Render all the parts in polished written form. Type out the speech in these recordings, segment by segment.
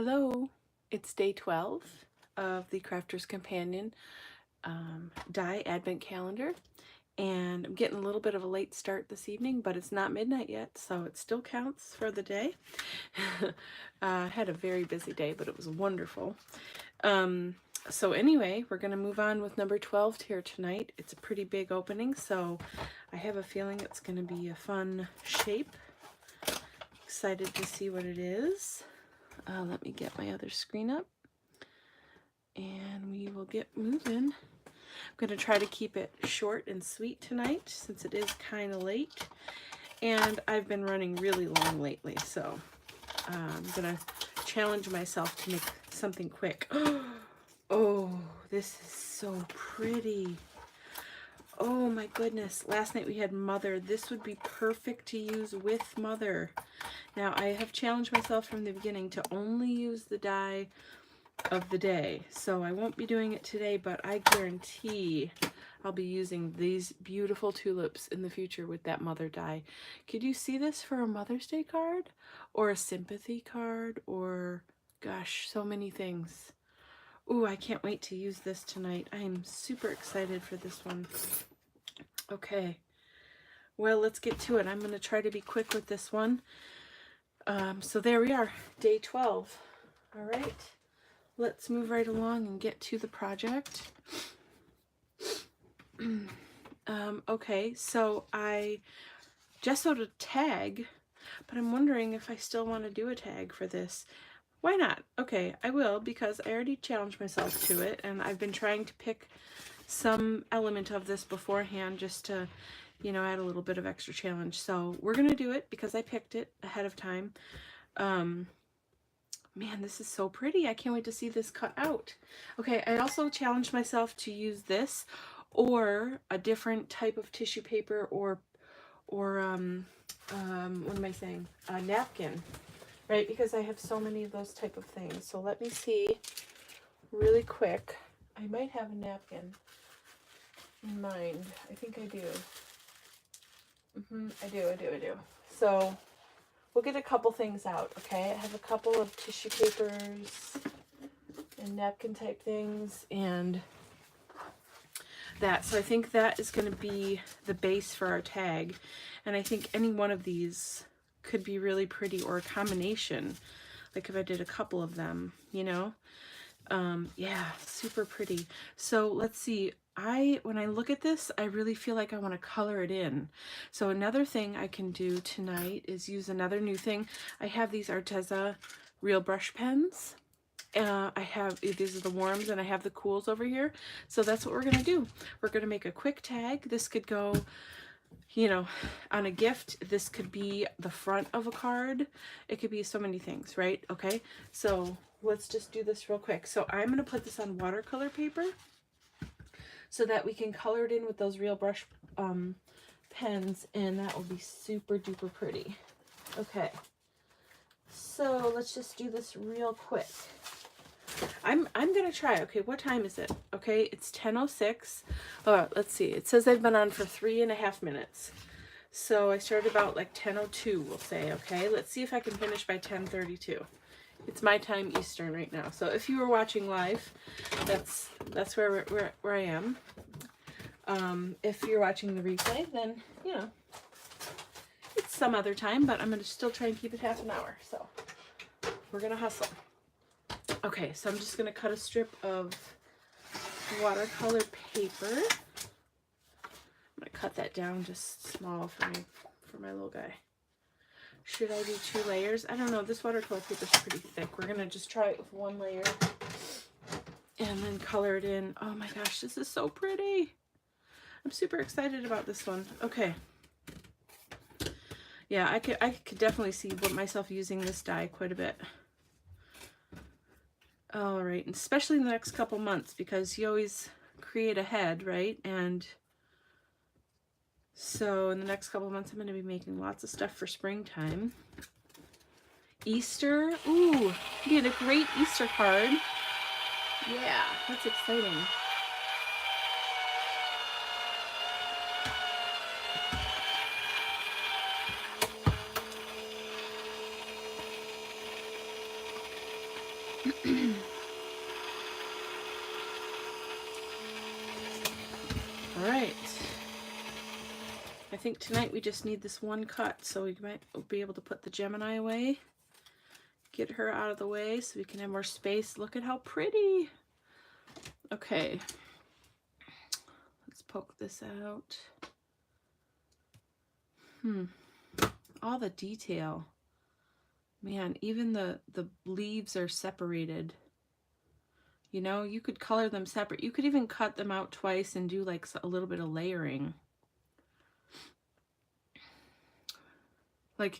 Hello, it's day 12 of the Crafter's Companion die advent calendar, and I'm getting a little bit of a late start this evening, but it's not midnight yet, so it still counts for the day. I had a very busy day, but it was wonderful. So anyway, we're going to move on with number 12 here tonight. It's a pretty big opening, so I have a feeling it's going to be a fun shape. Excited to see what it is. Let me get my other screen up and we will get moving. I'm going to try to keep it short and sweet tonight since it is kind of late, and I've been running really long lately, so I'm going to challenge myself to make something quick. Oh, this is so pretty. Oh my goodness, last night we had Mother. This would be perfect to use with Mother. Now, I have challenged myself from the beginning to only use the die of the day, so I won't be doing it today, but I guarantee I'll be using these beautiful tulips in the future with that Mother die. Could you see this for a Mother's Day card or a sympathy card or, gosh, so many things. Ooh, I can't wait to use this tonight. I am super excited for this one. Okay, well, let's get to it. I'm going to try to be quick with this one. So there we are, day 12. All right, let's move right along and get to the project. Okay, so I gessoed a tag, but I'm wondering if I still want to do a tag for this. Why not? Okay, I will, because I already challenged myself to it, and I've been trying to pick some element of this beforehand just to, you know, add a little bit of extra challenge. So we're going to do it because I picked it ahead of time. Man, this is so pretty. I can't wait to see this cut out. Okay, I also challenged myself to use this or a different type of tissue paper or what am I saying? A napkin, right? Because I have so many of those type of things. So let me see really quick. I might have a napkin in mind. I think I do. I do. So we'll get a couple things out, okay? I have a couple of tissue papers and napkin type things and that. So I think that is going to be the base for our tag. And I think any one of these could be really pretty, or a combination. Like if I did a couple of them, you know? Yeah, super pretty. So let's see. When I look at this, I really feel like I want to color it in. So another thing I can do tonight is use another new thing. I have these Arteza Real Brush pens. I have, these are the warms, and I have the cools over here. So that's what we're going to do. We're going to make a quick tag. This could go, you know, on a gift. This could be the front of a card. It could be so many things, right? Okay, so let's just do this real quick. So I'm going to put this on watercolor paper so that we can color it in with those Real Brush pens, and that will be super duper pretty. Okay, so let's just do this real quick. I'm gonna try. Okay, what time is it? Okay, it's 10:06. Let's see. It says I've been on for 3.5 minutes. So I started about like 10:02, we'll say. Okay, let's see if I can finish by 10:32. It's my time Eastern right now. So if you were watching live, that's where I am. If you're watching the replay, then you know it's some other time, but I'm gonna still try and keep it half an hour. So we're gonna hustle. Okay, so I'm just going to cut a strip of watercolor paper. I'm going to cut that down just small for my little guy. Should I do 2 layers? I don't know. This watercolor paper is pretty thick. We're going to just try it with 1 layer and then color it in. Oh my gosh, this is so pretty. I'm super excited about this one. Okay. Yeah, I could definitely see myself using this die quite a bit. All right, and especially in the next couple months, because you always create ahead, right? And so in the next couple months, I'm going to be making lots of stuff for springtime. Easter, ooh, we had a great Easter card. Yeah, that's exciting. All right. I think tonight we just need this one cut, so we might be able to put the Gemini away. Get her out of the way so we can have more space. Look at how pretty. Okay. Let's poke this out. All the detail. Man, even the leaves are separated. You know, you could color them separate. You could even cut them out twice and do like a little bit of layering. Like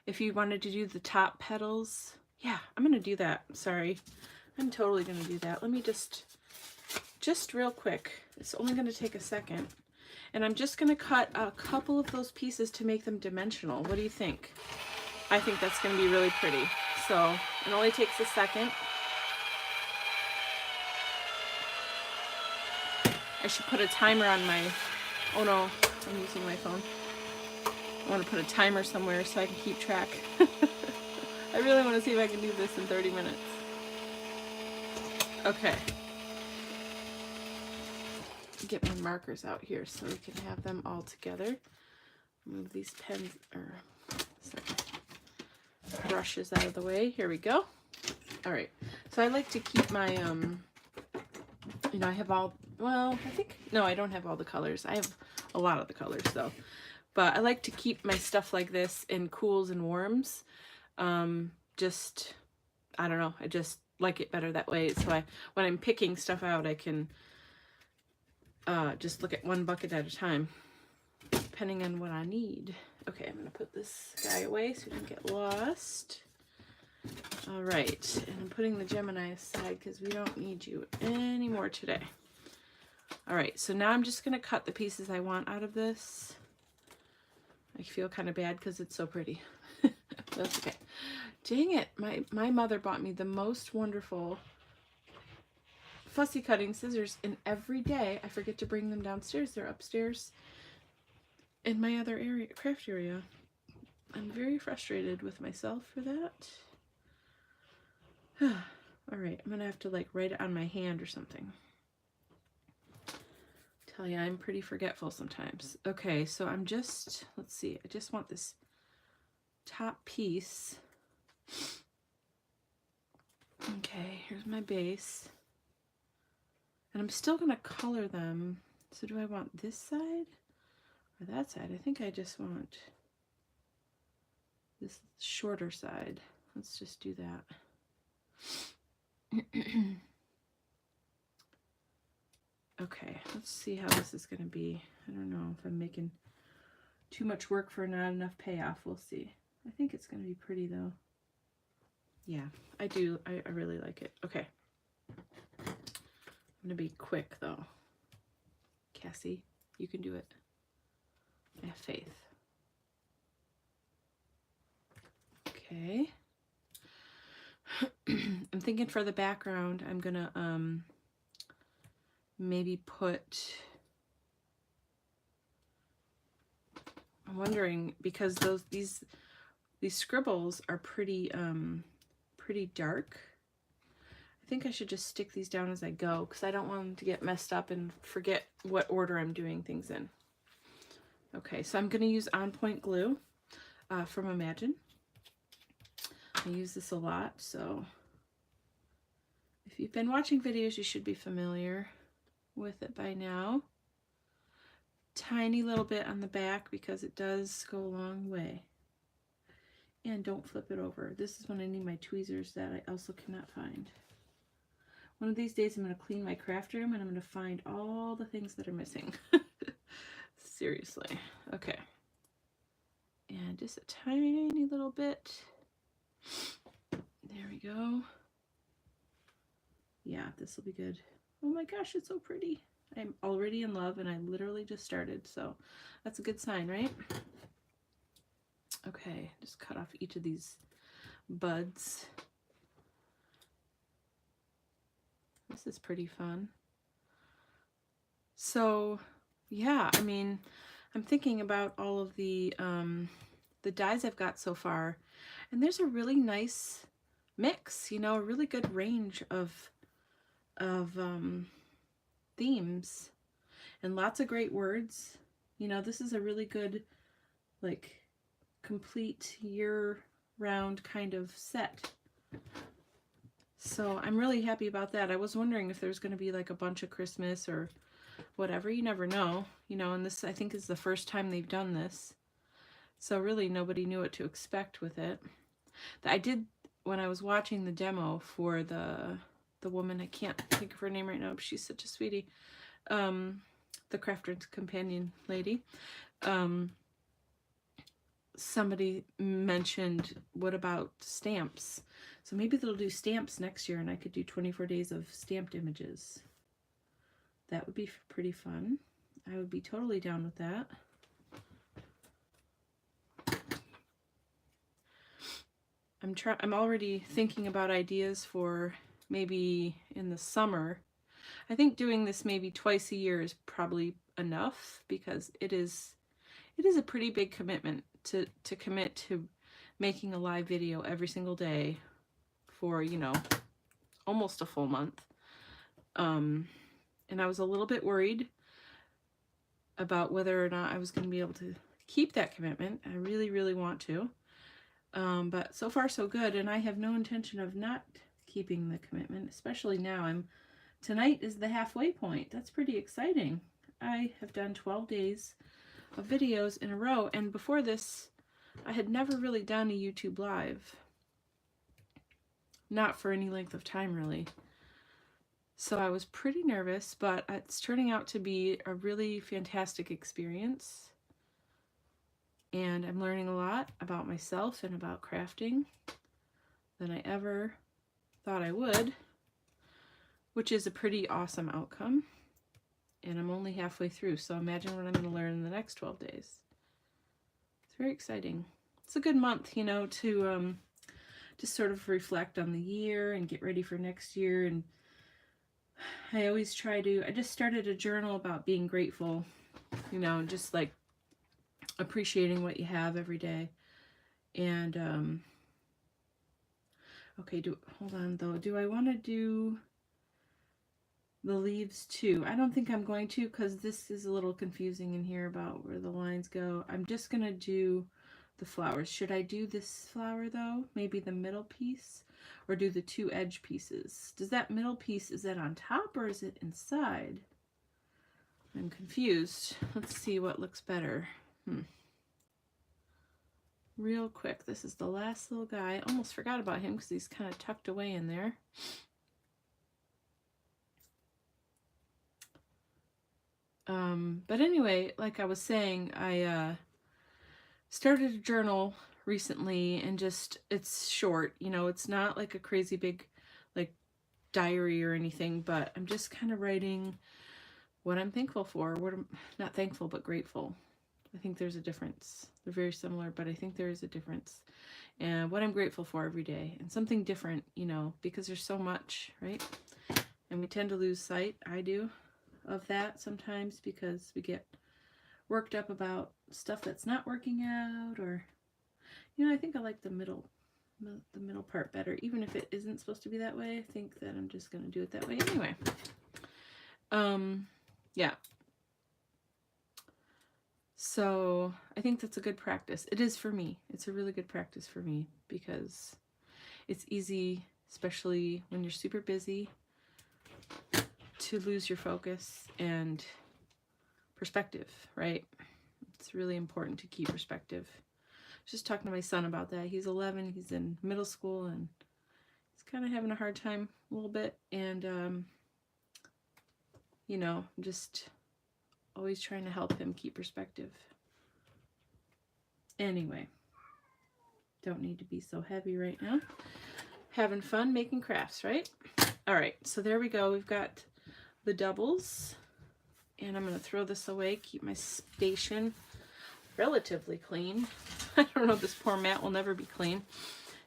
if you wanted to do the top petals. Yeah, I'm going to do that. Sorry. I'm totally going to do that. Let me just real quick. It's only going to take a second. And I'm just going to cut a couple of those pieces to make them dimensional. What do you think? I think that's going to be really pretty. So it only takes a second. I should put a timer on my, oh no, I'm using my phone. I want to put a timer somewhere so I can keep track. I really want to see if I can do this in 30 minutes. Okay. Get my markers out here so we can have them all together. Move these pens, or sorry, brushes out of the way. Here we go. All right. So I like to keep my, you know, I have all, well, I think, no, I don't have all the colors. I have a lot of the colors though. But I like to keep my stuff like this in cools and warms. Just, I don't know, I just like it better that way. So when I'm picking stuff out, I can just look at one bucket at a time, depending on what I need. Okay, I'm going to put this guy away so he doesn't get lost. All right, and I'm putting the Gemini aside because we don't need you anymore today. All right, so now I'm just going to cut the pieces I want out of this. I feel kind of bad because it's so pretty. That's okay. Dang it, my mother bought me the most wonderful fussy cutting scissors, and every day I forget to bring them downstairs. They're upstairs in my other area, craft area. I'm very frustrated with myself for that. All right, I'm gonna have to like write it on my hand or something. Tell you, I'm pretty forgetful sometimes. Okay, so I'm just, let's see, I just want this top piece. Okay, here's my base. And I'm still gonna color them. So do I want this side or that side? I think I just want this shorter side. Let's just do that. Okay, let's see how this is going to be. I don't know if I'm making too much work for not enough payoff. We'll see. I think it's going to be pretty though. Yeah, I do. I really like it. Okay. I'm going to be quick though. Cassie, you can do it. I have faith. Okay. I'm thinking for the background, I'm going to maybe put, I'm wondering, because these scribbles are pretty pretty dark. I think I should just stick these down as I go because I don't want them to get messed up and forget what order I'm doing things in. Okay, so I'm going to use On Point glue from Imagine. I use this a lot, so if you've been watching videos, you should be familiar with it by now. Tiny little bit on the back because it does go a long way. And don't flip it over. This is when I need my tweezers that I also cannot find. One of these days I'm going to clean my craft room and I'm going to find all the things that are missing. Seriously. Okay. And just a tiny little bit. There we go. Yeah, this will be good. Oh my gosh, it's so pretty. I'm already in love and I literally just started, so that's a good sign, right? Okay, just cut off each of these buds. This is pretty fun. So, yeah, I mean, I'm thinking about all of the dies I've got so far, and there's a really nice mix, you know, a really good range of themes and lots of great words. You know, this is a really good, like, complete year-round kind of set. So I'm really happy about that. I was wondering if there's going to be like a bunch of Christmas or whatever. You never know, you know, and this I think is the first time they've done this. So really nobody knew what to expect with it. I did, when I was watching the demo for the woman, I can't think of her name right now, but she's such a sweetie, the Crafter's Companion lady, somebody mentioned, what about stamps? So maybe they'll do stamps next year and I could do 24 days of stamped images. That would be pretty fun. I would be totally down with that. I'm already thinking about ideas for maybe in the summer. I think doing this maybe twice a year is probably enough, because it is a pretty big commitment to commit to making a live video every single day for, you know, almost a full month. And I was a little bit worried about whether or not I was going to be able to keep that commitment. I really, really want to. But so far so good, and I have no intention of not keeping the commitment, especially now. Tonight is the halfway point. That's pretty exciting. I have done 12 days of videos in a row, and before this I had never really done a YouTube live. Not for any length of time, really. So I was pretty nervous, but it's turning out to be a really fantastic experience. And I'm learning a lot about myself and about crafting than I ever thought I would, which is a pretty awesome outcome. And I'm only halfway through, so imagine what I'm going to learn in the next 12 days. It's very exciting. It's a good month, you know, to just sort of reflect on the year and get ready for next year. And I always try to, I just started a journal about being grateful, you know, just like appreciating what you have every day. And okay, hold on though. Do I want to do the leaves too? I don't think I'm going to, because this is a little confusing in here about where the lines go. I'm just going to do the flowers. Should I do this flower though? Maybe the middle piece, or do the two edge pieces? Does that middle piece, is that on top or is it inside? I'm confused. Let's see what looks better. Real quick, this is the last little guy. I almost forgot about him because he's kind of tucked away in there. But anyway, like I was saying, I started a journal recently, and just, it's short, you know, it's not like a crazy big like diary or anything, but I'm just kind of writing what I'm thankful for, what I'm not thankful but grateful. I think there's a difference. They're very similar, but I think there is a difference. And what I'm grateful for every day, and something different, you know, because there's so much, right? And we tend to lose sight, I do, of that sometimes, because we get worked up about stuff that's not working out, or, you know, I think I like the middle part better, even if it isn't supposed to be that way. I think that I'm just going to do it that way anyway. Yeah. So I think that's a good practice. It is for me. It's a really good practice for me, because it's easy, especially when you're super busy, to lose your focus and perspective, right? It's really important to keep perspective. I was just talking to my son about that. He's 11, he's in middle school, and he's kind of having a hard time a little bit. And, you know, just always trying to help him keep perspective. Anyway, don't need to be so heavy right now. Having fun making crafts, right? All right, so there we go. We've got the doubles, and I'm going to throw this away, keep my station relatively clean. I don't know, this poor mat will never be clean.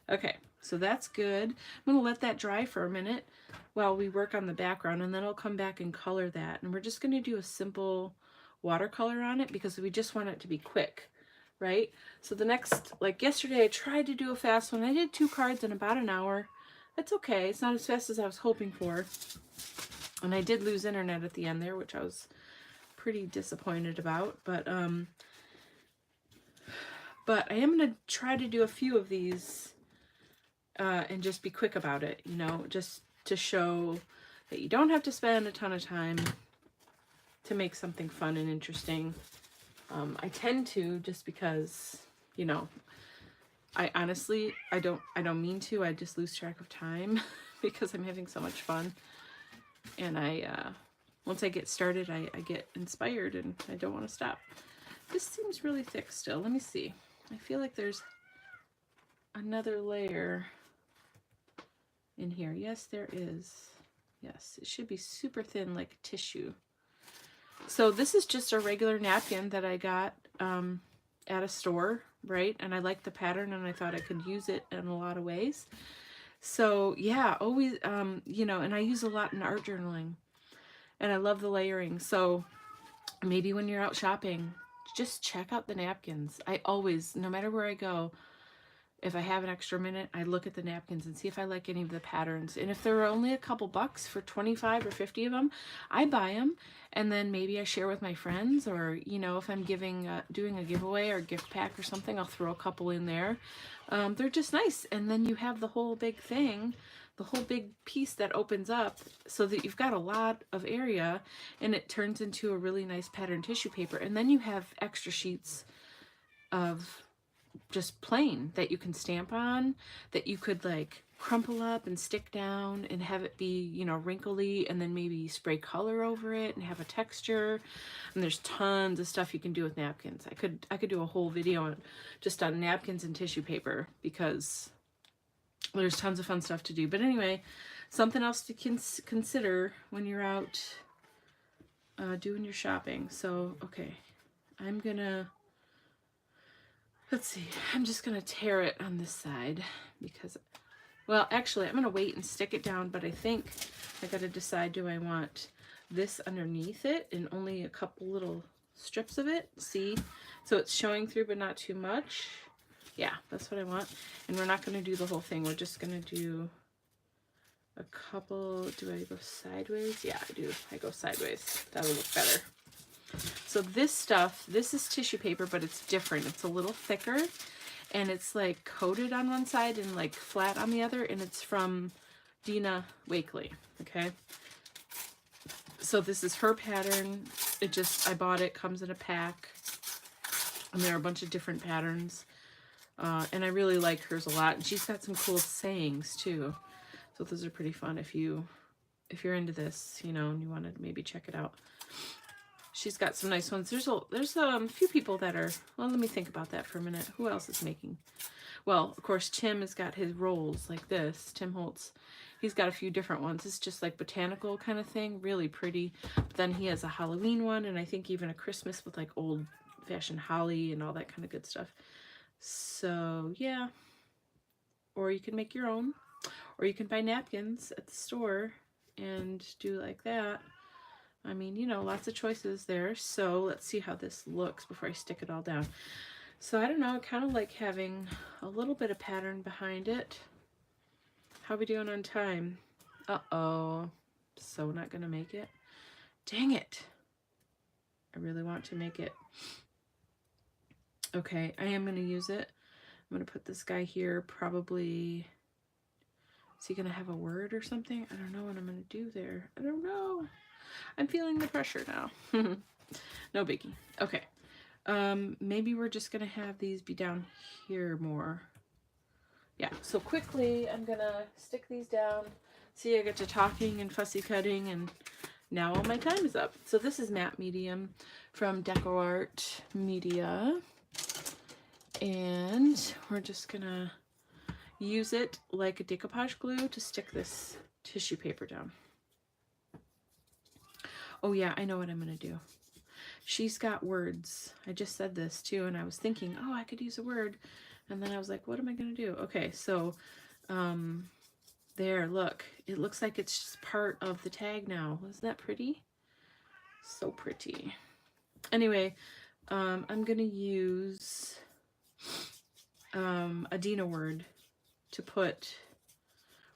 Okay, so that's good. I'm going to let that dry for a minute while we work on the background, and then I'll come back and color that. And we're just going to do a simple watercolor on it, because we just want it to be quick, right? So the next, like yesterday, I tried to do a fast one. I did 2 cards in about an hour. It's okay. It's not as fast as I was hoping for. And I did lose internet at the end there, which I was pretty disappointed about. But I am going to try to do a few of these and just be quick about it, you know, just to show that you don't have to spend a ton of time to make something fun and interesting. I tend to, just because, you know, I honestly, I don't mean to. I just lose track of time because I'm having so much fun. And once I get started, I get inspired and I don't want to stop. This seems really thick still. Let me see. I feel like there's another layer in here. Yes, there is. Yes, it should be super thin like tissue. So this is just a regular napkin that I got at a store, right? And I liked the pattern and I thought I could use it in a lot of ways. So yeah, always, you know, and I use a lot in art journaling and I love the layering. So maybe when you're out shopping, just check out the napkins. I always, no matter where I go, if I have an extra minute, I look at the napkins and see if I like any of the patterns. And if there are only a couple bucks for 25 or 50 of them, I buy them. And then maybe I share with my friends, or, you know, if I'm doing a giveaway or gift pack or something, I'll throw a couple in there. They're just nice. And then you have the whole big thing, the whole big piece that opens up so that you've got a lot of area and it turns into a really nice pattern tissue paper. And then you have extra sheets of just plain that you can stamp on, that you could like crumple up and stick down and have it be, you know, wrinkly, and then maybe spray color over it and have a texture. And there's tons of stuff you can do with napkins. I could do a whole video just on napkins and tissue paper because there's tons of fun stuff to do. But anyway, something else to consider when you're out doing your shopping. So okay, I'm gonna, let's see, I'm just going to tear it on this side because, well, actually, I'm going to wait and stick it down, but I think I got to decide, do I want this underneath it and only a couple little strips of it? See? So it's showing through, but not too much. Yeah, that's what I want. And we're not going to do the whole thing. We're just going to do a couple. Do I go sideways? Yeah, I do. I go sideways. That'll look better. So this stuff, this is tissue paper, but it's different. It's a little thicker and it's like coated on one side and like flat on the other, and it's from Dina Wakley, okay? So this is her pattern. I bought it, comes in a pack, and there are a bunch of different patterns. And I really like hers a lot, and she's got some cool sayings too. So those are pretty fun if you're into this, you know, and you want to maybe check it out. She's got some nice ones. There's a few people that are, well, let me think about that for a minute. Who else is making? Well, of course, Tim has got his rolls like this. Tim Holtz. He's got a few different ones. It's just like botanical kind of thing. Really pretty. But then he has a Halloween one, and I think even a Christmas with like old-fashioned holly and all that kind of good stuff. So, yeah. Or you can make your own. Or you can buy napkins at the store and do like that. I mean, you know, lots of choices there. So let's see how this looks before I stick it all down. So I don't know, I kind of like having a little bit of pattern behind it. How are we doing on time? Uh-oh. So not gonna make it. Dang it. I really want to make it. Okay, I am gonna use it. I'm gonna put this guy here, probably. Is he gonna have a word or something? I don't know what I'm gonna do there. I don't know. I'm feeling the pressure now. No biggie. Okay. Maybe we're just going to have these be down here more. Yeah. So quickly, I'm going to stick these down. See, I get to talking and fussy cutting, and now all my time is up. So this is matte medium from DecoArt Media. And we're just going to use it like a decoupage glue to stick this tissue paper down. Oh yeah, I know what I'm going to do. She's got words. I just said this too, and I was thinking, oh, I could use a word. And then I was like, what am I going to do? Okay, so there, look. It looks like it's just part of the tag now. Isn't that pretty? So pretty. Anyway, I'm going to use a Dina word to put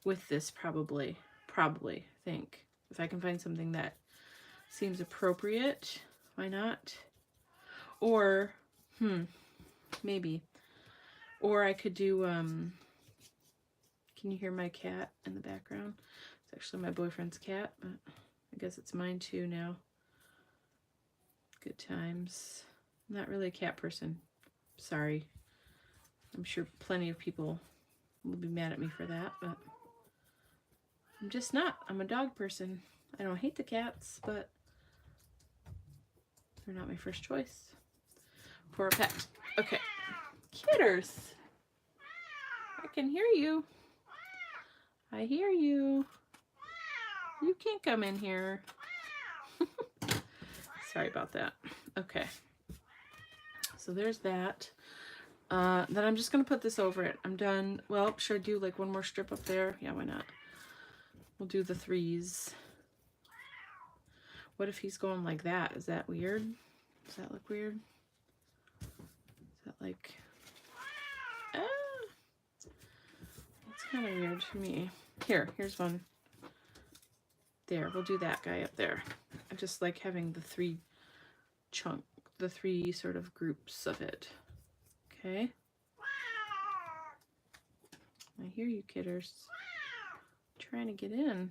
with this probably, I think. If I can find something that seems appropriate, why not? Or, maybe. Or I could do, can you hear my cat in the background? It's actually my boyfriend's cat, but I guess it's mine too now. Good times. I'm not really a cat person. Sorry. I'm sure plenty of people will be mad at me for that, but I'm just not. I'm a dog person. I don't hate the cats, but they're not my first choice for a pet. Okay. Kitters. I can hear you. I hear you. You can't come in here. Sorry about that. Okay. So there's that. Then I'm just going to put this over it. I'm done. Well, should I do like one more strip up there? Yeah, why not? We'll do the 3s. What if he's going like that? Is that weird? Does that look weird? Is that like... That's kind of weird to me. Here's one. There, we'll do that guy up there. I just like having the 3 sort of groups of it. Okay. I hear you, kitters. Trying to get in.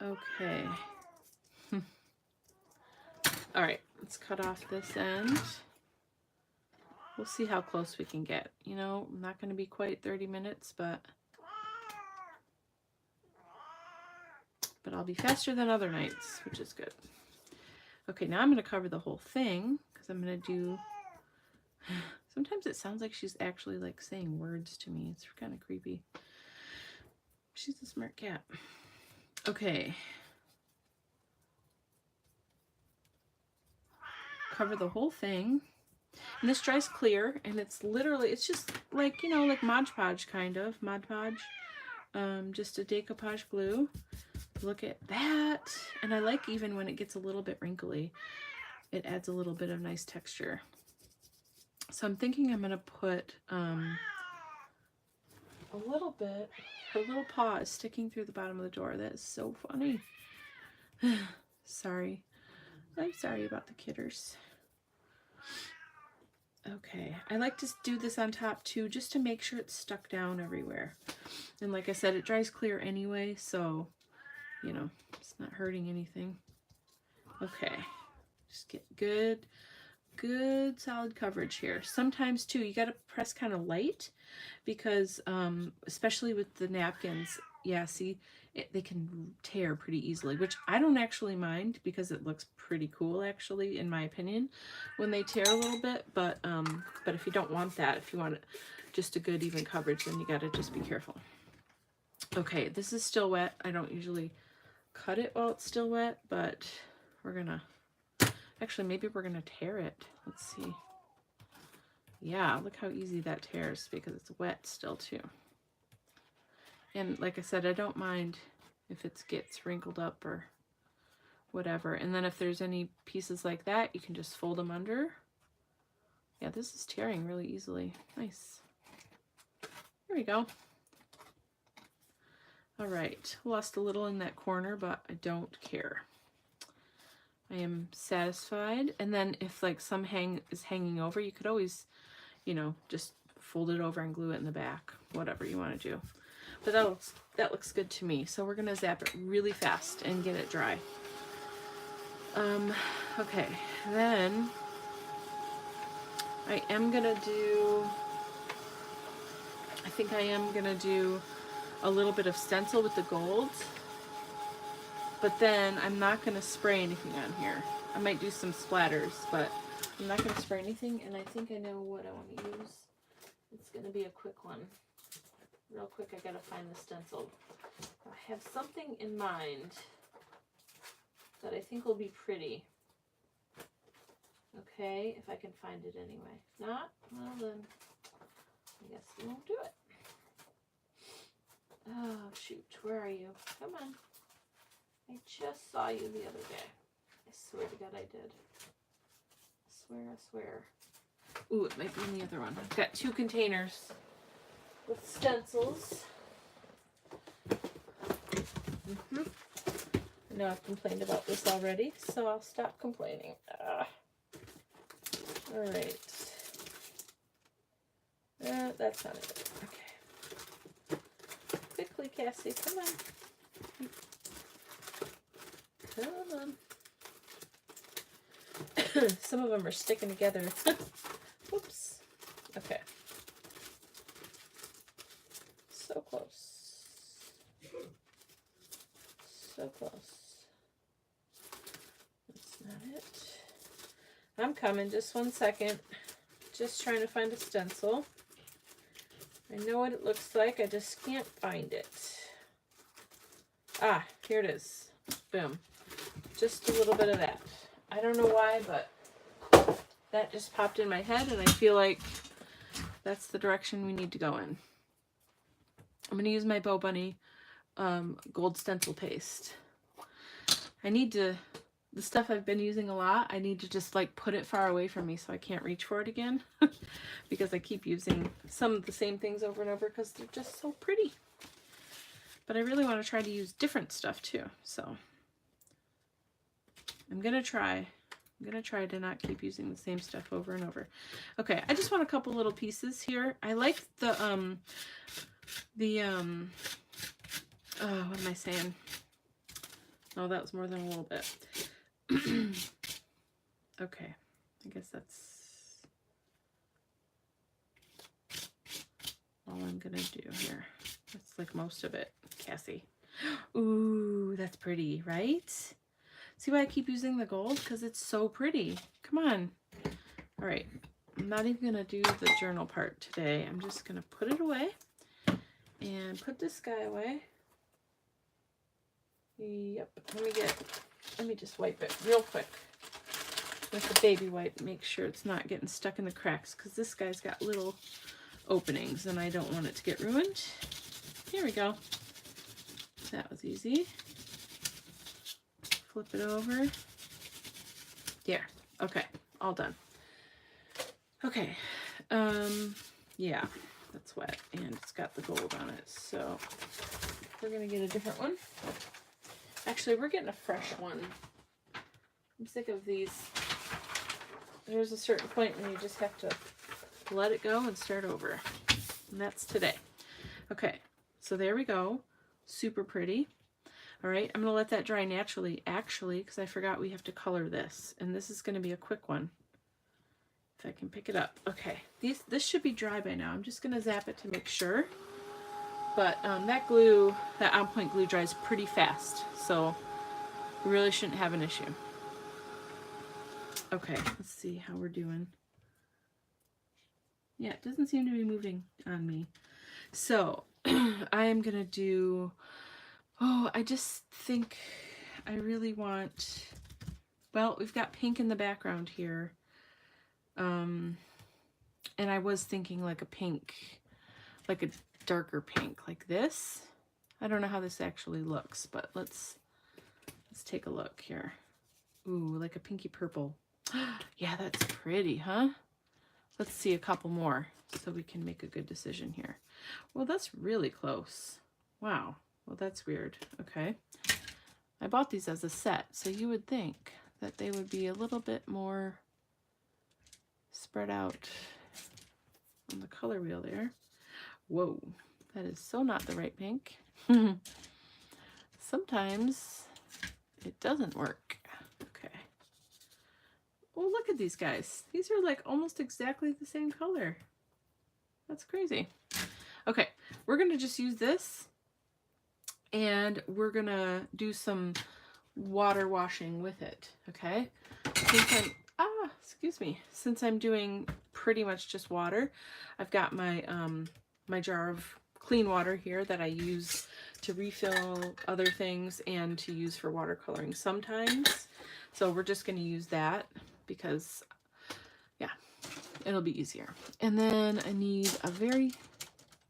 Okay. All right, let's cut off this end. We'll see how close we can get. You know, I'm not going to be quite 30 minutes, but I'll be faster than other nights, which is good. Okay, now I'm going to cover the whole thing because I'm going to do... Sometimes it sounds like she's actually like saying words to me. It's kind of creepy. She's a smart cat. Okay. Cover the whole thing. And this dries clear, and it's literally, it's just like, you know, like Mod Podge kind of. Mod Podge. Just a decoupage glue. Look at that. And I like even when it gets a little bit wrinkly, it adds a little bit of nice texture. So I'm thinking I'm going to put a little bit, her little paw is sticking through the bottom of the door. That is so funny. Sorry. I'm sorry about the kitters. Okay, I like to do this on top too, just to make sure it's stuck down everywhere. And like I said, it dries clear anyway, so, you know, it's not hurting anything. Okay, just get good solid coverage here. Sometimes too, you got to press kind of light because, especially with the napkins, yeah, see, they can tear pretty easily, which I don't actually mind because it looks pretty cool, actually, in my opinion, when they tear a little bit. But if you don't want that, if you want just a good even coverage, then you got to just be careful. Okay, this is still wet. I don't usually cut it while it's still wet, but we're gonna, actually, maybe we're gonna tear it. Let's see. Yeah, look how easy that tears because it's wet still too. And like I said, I don't mind if it gets wrinkled up or whatever. And then if there's any pieces like that, you can just fold them under. Yeah, this is tearing really easily. Nice. There we go. All right, lost a little in that corner, but I don't care. I am satisfied. And then if like some is hanging over, you could always, you know, just fold it over and glue it in the back, whatever you want to do. But that looks good to me. So we're gonna zap it really fast and get it dry. Okay, then I think I am gonna do a little bit of stencil with the gold, but then I'm not gonna spray anything on here. I might do some splatters, but I'm not gonna spray anything, and I think I know what I want to use. It's gonna be a quick one. Real quick, I gotta find the stencil. I have something in mind that I think will be pretty. Okay, if I can find it anyway. If not, well then, I guess we won't do it. Oh, shoot, where are you? Come on. I just saw you the other day. I swear to God I did. I swear. Ooh, it might be in the other one. I've got 2 containers with stencils. I know I've complained about this already, so I'll stop complaining. All right. That's not it. Okay. Quickly, Cassie, come on. Come on. Some of them are sticking together. Whoops. Okay. So close. So close. That's not it. I'm coming. Just 1 second. Just trying to find a stencil. I know what it looks like. I just can't find it. Ah, here it is. Boom. Just a little bit of that. I don't know why, but that just popped in my head, and I feel like that's the direction we need to go in. I'm going to use my Bo Bunny gold stencil paste. I need to, the stuff I've been using a lot, I need to just like put it far away from me so I can't reach for it again. Because I keep using some of the same things over and over because they're just so pretty. But I really want to try to use different stuff too. So I'm going to try to not keep using the same stuff over and over. Okay, I just want a couple little pieces here. I like the oh, what am I saying? Oh, that was more than a little bit. Okay, I guess that's all I'm gonna do here. That's like most of it, Cassie. Ooh, that's pretty, right? See why I keep using the gold? Because it's so pretty. Come on. All right, I'm not even gonna do the journal part today. I'm just gonna put it away and put this guy away. Yep, let me just wipe it real quick with the baby wipe. Make sure it's not getting stuck in the cracks because this guy's got little openings and I don't want it to get ruined. Here we go. That was easy. Flip it over. There. Okay, all done. Okay. Yeah, that's wet and it's got the gold on it. So we're gonna get a different one. Actually, we're getting a fresh one. I'm sick of these. There's a certain point when you just have to let it go and start over. And that's today. Okay, so there we go. Super pretty. All right, I'm going to let that dry naturally, actually, because I forgot we have to color this. And this is going to be a quick one. If I can pick it up. Okay, this should be dry by now. I'm just going to zap it to make sure. But that glue, that On Point glue dries pretty fast. So we really shouldn't have an issue. Okay, let's see how we're doing. Yeah, it doesn't seem to be moving on me. So I am going to do, I just think I really want, well, we've got pink in the background here. And I was thinking like a pink, like a darker pink like this. I don't know how this actually looks, but let's take a look here. Ooh, like a pinky purple. Yeah, that's pretty, huh? Let's see a couple more so we can make a good decision here. Well, that's really close. Wow. Well, that's weird. Okay. I bought these as a set, so you would think that they would be a little bit more spread out on the color wheel there. Whoa, that is so not the right pink. Sometimes it doesn't work. Okay. Well, look at these guys. These are like almost exactly the same color. That's crazy. Okay, we're gonna just use this and we're gonna do some water washing with it, okay? Since I'm doing pretty much just water, I've got my my jar of clean water here that I use to refill other things and to use for watercoloring sometimes. So we're just going to use that because, yeah, it'll be easier. And then I need a very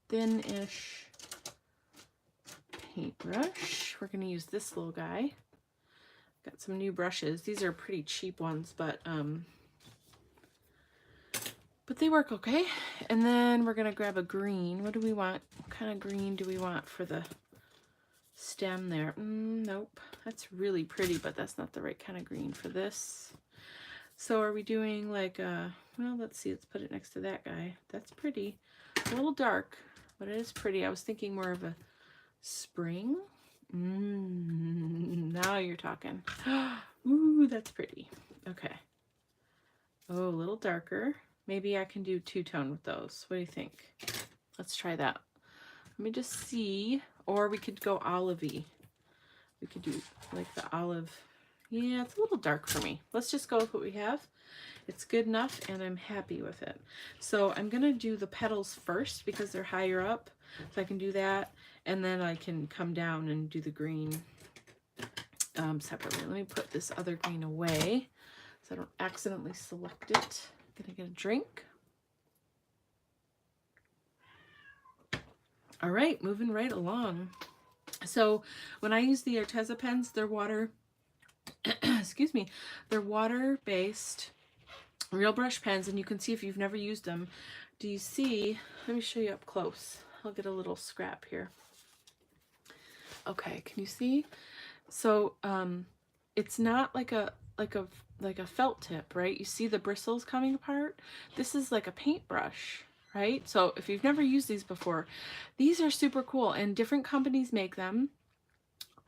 thin-ish paintbrush. We're going to use this little guy. Got some new brushes. These are pretty cheap ones, but they work okay. And then we're gonna grab a green. What do we want? What kind of green do we want for the stem there. Nope, that's really pretty, but that's not the right kind of green for this. So are we doing like a, well, let's see, let's put it next to that guy. That's pretty. A little dark, but it is pretty. I was thinking more of a spring. Now you're talking. Ooh, that's pretty. Okay. Oh, a little darker. Maybe I can do two-tone with those. What do you think? Let's try that. Let me just see. Or we could go olivey. We could do like the olive. Yeah, it's a little dark for me. Let's just go with what we have. It's good enough and I'm happy with it. So I'm going to do the petals first because they're higher up. So I can do that. And then I can come down and do the green separately. Let me put this other green away so I don't accidentally select it. I'm going to get a drink. All right, moving right along. So when I use the Arteza pens, they're water, excuse me, they're water-based real brush pens, and you can see if you've never used them. Do you see? Let me show you up close. I'll get a little scrap here. Okay, can you see? So it's not like a felt tip, right? You see the bristles coming apart? This is like a paintbrush, right? So if you've never used these before, these are super cool, and different companies make them.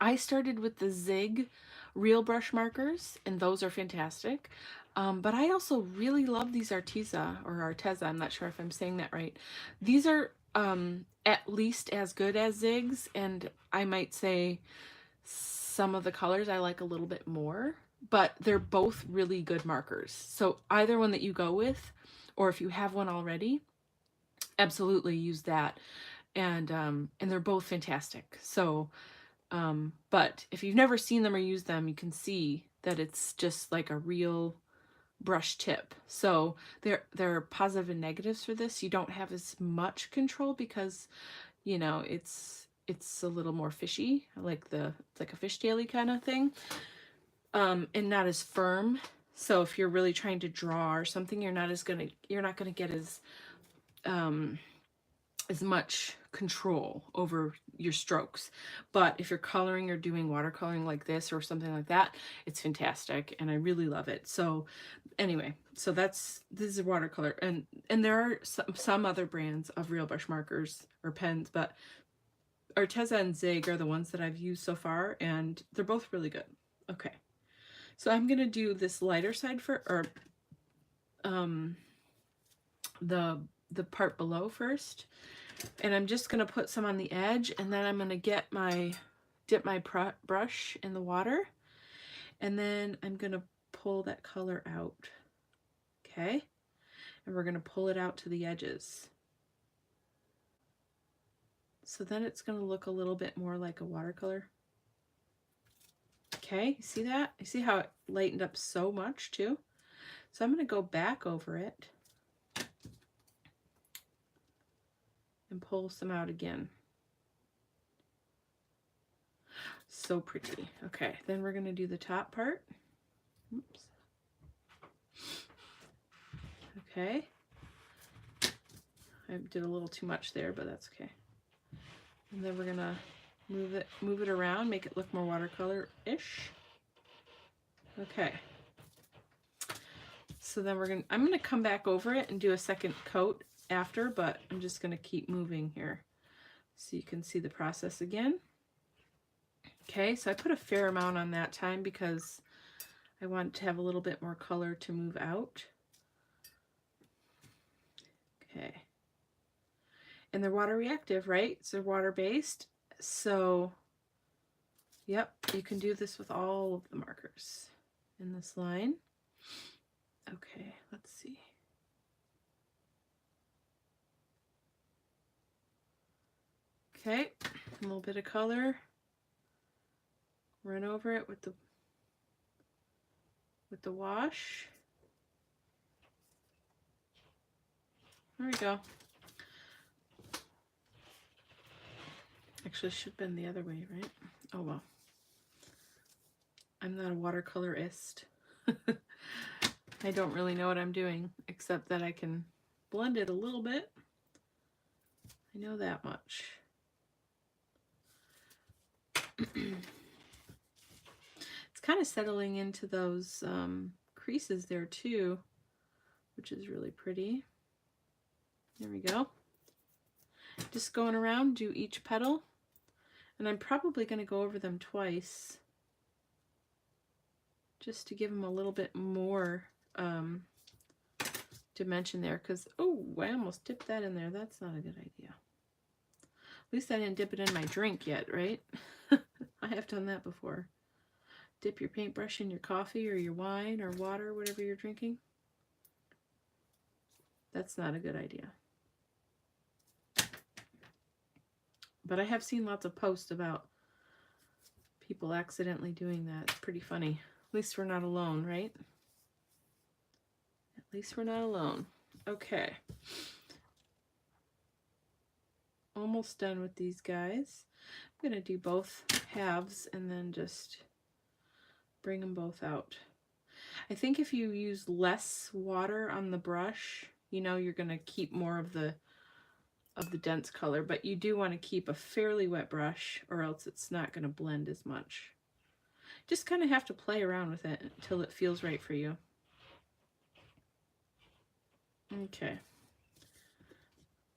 I started with the Zig real brush markers, and those are fantastic. But I also really love these Arteza, I'm not sure if I'm saying that right. These are at least as good as Zigs, and I might say some of the colors I like a little bit more, but they're both really good markers. So either one that you go with, or if you have one already, absolutely use that. And they're both fantastic. So, but if you've never seen them or used them, you can see that it's just like a real brush tip. So there are positive and negatives for this. You don't have as much control because, you know, it's a little more fishy, like it's like a fishtaily kind of thing, and not as firm. So if you're really trying to draw or something, you're not gonna get as much control over your strokes. But if you're coloring or doing watercoloring like this or something like that, it's fantastic and I really love it. So anyway, so this is watercolor, and there are some other brands of real brush markers or pens, but Arteza and Zig are the ones that I've used so far, and they're both really good. Okay, so I'm gonna do this lighter side the part below first, and I'm just gonna put some on the edge, and then I'm gonna dip my brush in the water, and then I'm gonna pull that color out. Okay, and we're gonna pull it out to the edges. So then it's gonna look a little bit more like a watercolor. Okay, you see that? You see how it lightened up so much too? So I'm gonna go back over it and pull some out again. So pretty. Okay, then we're gonna do the top part. Oops. Okay. I did a little too much there, but that's okay. And then we're gonna move it around, make it look more watercolor-ish. Okay. So then I'm gonna come back over it and do a second coat after, but I'm just gonna keep moving here so you can see the process again. Okay, so I put a fair amount on that time because I want to have a little bit more color to move out. Okay. And they're water reactive, right? So they're water based. So, yep, you can do this with all of the markers in this line. Okay, let's see. Okay, a little bit of color. Run over it with the wash. There we go. Actually, it should have been the other way, right? Oh well. I'm not a watercolorist. I don't really know what I'm doing, except that I can blend it a little bit. I know that much. kind of settling into those creases there too, which is really pretty. There we go. Just going around, do each petal, and I'm probably going to go over them twice just to give them a little bit more dimension there, because, oh, I almost dipped that in there. That's not a good idea. At least I didn't dip it in my drink yet, right? I have done that before. Dip your paintbrush in your coffee or your wine or water, whatever you're drinking. That's not a good idea. But I have seen lots of posts about people accidentally doing that. It's pretty funny. At least we're not alone, right? At least we're not alone. Okay. Almost done with these guys. I'm going to do both halves and then just bring them both out. I think if you use less water on the brush, you know, you're going to keep more of the dense color, but you do want to keep a fairly wet brush or else it's not going to blend as much. Just kind of have to play around with it until it feels right for you. Okay.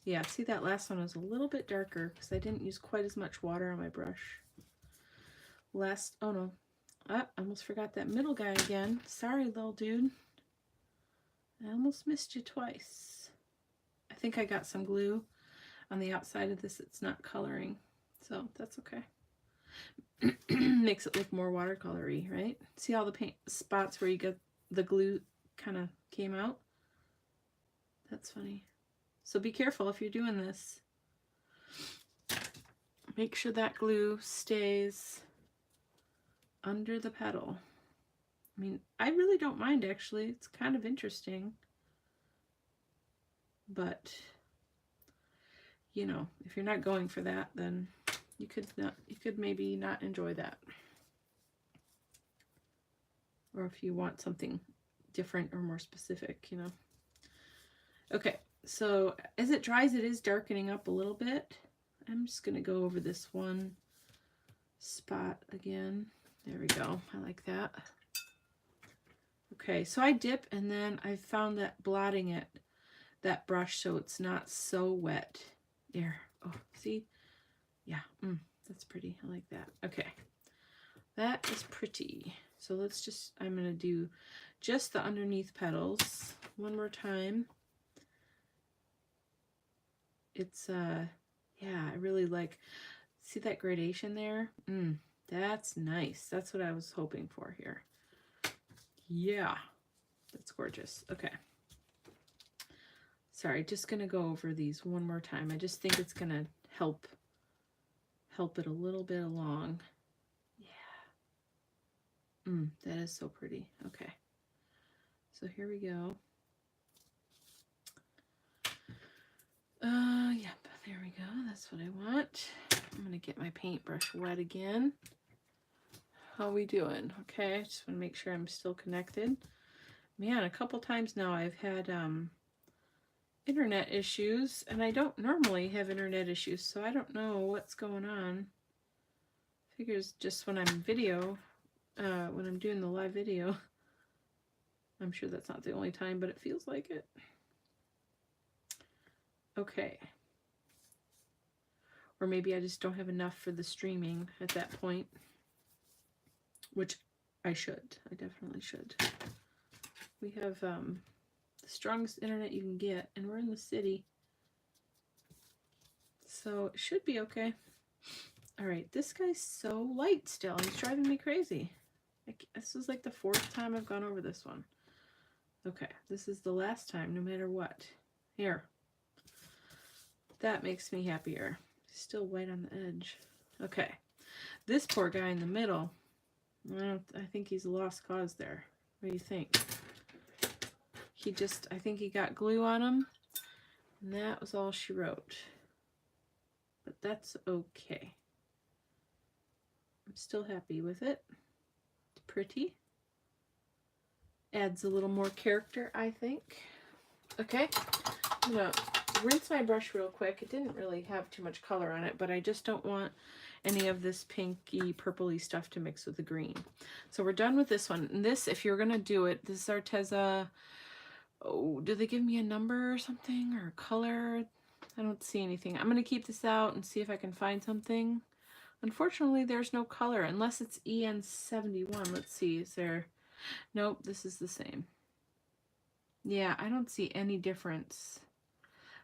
Yeah, see, that last one was a little bit darker because I didn't use quite as much water on my brush. Oh no, I almost forgot that middle guy again. Sorry, little dude. I almost missed you twice. I think I got some glue on the outside of this. It's not coloring, so that's okay. Makes it look more watercolory, right? See all the paint spots where you get the glue kind of came out? That's funny. So be careful if you're doing this. Make sure that glue stays under the petal. I mean, I really don't mind, actually. It's kind of interesting. But, you know, if you're not going for that, then you could maybe not enjoy that. Or if you want something different or more specific, you know. Okay, so as it dries, it is darkening up a little bit. I'm just going to go over this one spot again. There we go. I like that. Okay, so I dip and then I found that blotting that brush so it's not so wet. There. Oh, see? Yeah, that's pretty. I like that. Okay, that is pretty. So let's just, I'm going to do just the underneath petals one more time. It's, yeah, I really like, see that gradation there? That's nice. That's what I was hoping for here. Yeah, that's gorgeous. Okay. Sorry, just going to go over these one more time. I just think it's going to help it a little bit along. Yeah. That is so pretty. Okay. So here we go. Yep, there we go. That's what I want. I'm going to get my paintbrush wet again. How are we doing? Okay, I just want to make sure I'm still connected. Man, a couple times now I've had internet issues, and I don't normally have internet issues, so I don't know what's going on. Figures just when I'm when I'm doing the live video. I'm sure that's not the only time, but it feels like it. Okay. Or maybe I just don't have enough for the streaming at that point, which I should. I definitely should. We have the strongest internet you can get, and we're in the city, so it should be okay. All right, this guy's so light still. He's driving me crazy. This is like the 4th time I've gone over this one. Okay, this is the last time, no matter what. Here. That makes me happier. Still white on the edge. Okay. This poor guy in the middle, I think he's a lost cause there. What do you think? I think he got glue on him, and that was all she wrote. But that's okay. I'm still happy with it. It's pretty. Adds a little more character, I think. Okay. I'm gonna rinse my brush real quick. It didn't really have too much color on it, but I just don't want any of this pinky purpley stuff to mix with the green. So we're done with this one. And this, if you're gonna do it, this is Arteza. Oh, do they give me a number or something, or a color? I don't see anything. I'm gonna keep this out and see if I can find something. Unfortunately, there's no color unless it's EN71. Let's see, is there? Nope, this is the same. Yeah, I don't see any difference.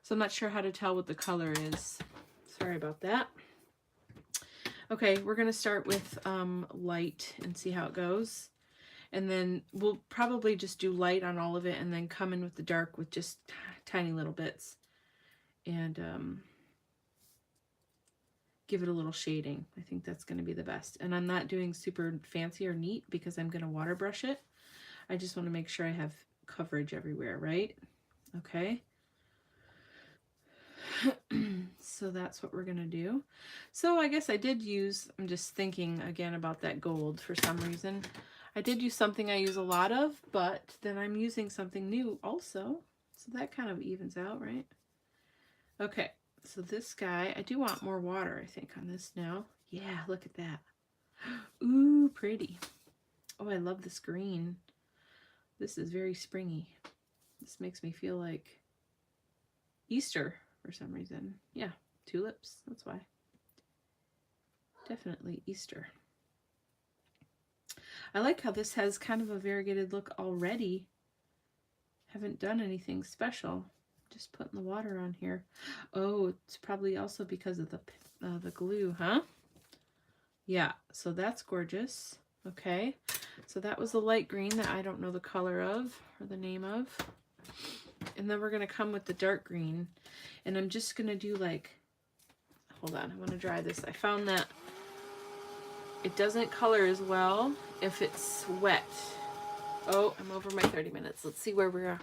So I'm not sure how to tell what the color is. Sorry about that. Okay, we're going to start with light and see how it goes. And then we'll probably just do light on all of it and then come in with the dark with just tiny little bits. And give it a little shading. I think that's going to be the best. And I'm not doing super fancy or neat because I'm going to water brush it. I just want to make sure I have coverage everywhere, right? Okay. So that's what we're going to do. So I guess I did use, I'm just thinking again about that gold for some reason. I did use something I use a lot of, but then I'm using something new also. So that kind of evens out, right? Okay. So this guy, I do want more water, I think, on this now. Yeah, look at that. Ooh, pretty. Oh, I love this green. This is very springy. This makes me feel like Easter for some reason. Yeah, tulips, that's why. Definitely Easter. I like how this has kind of a variegated look already. Haven't done anything special. Just putting the water on here. Oh, it's probably also because of the glue, huh? Yeah, so that's gorgeous. Okay, so that was the light green that I don't know the color of or the name of. And then we're going to come with the dark green. And I'm just going to do like, hold on, I want to dry this. I found that it doesn't color as well if it's wet. Oh, I'm over my 30 minutes. Let's see where we are.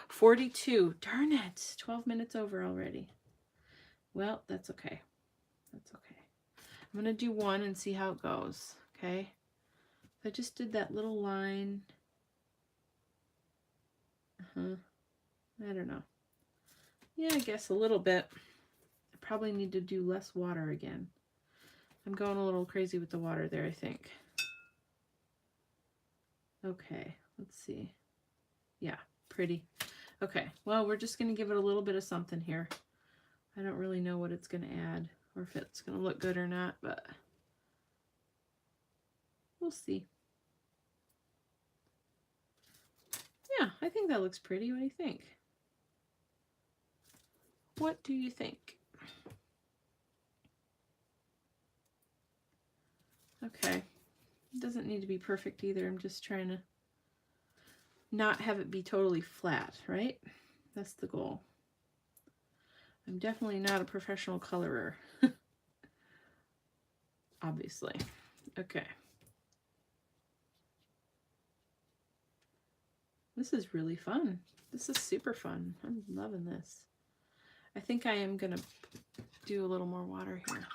42. Darn it. 12 minutes over already. Well, that's okay. That's okay. I'm going to do one and see how it goes. Okay. I just did that little line. I don't know. Yeah, I guess a little bit. I probably need to do less water again. I'm going a little crazy with the water there, I think. Okay, let's see. Yeah, pretty. Okay, well, we're just going to give it a little bit of something here. I don't really know what it's going to add or if it's going to look good or not, but we'll see. Yeah, I think that looks pretty. What do you think? What do you think? Okay, it doesn't need to be perfect either. I'm just trying to not have it be totally flat, right? That's the goal. I'm definitely not a professional colorer. Obviously. Okay. This is really fun. This is super fun. I'm loving this. I think I am going to do a little more water here.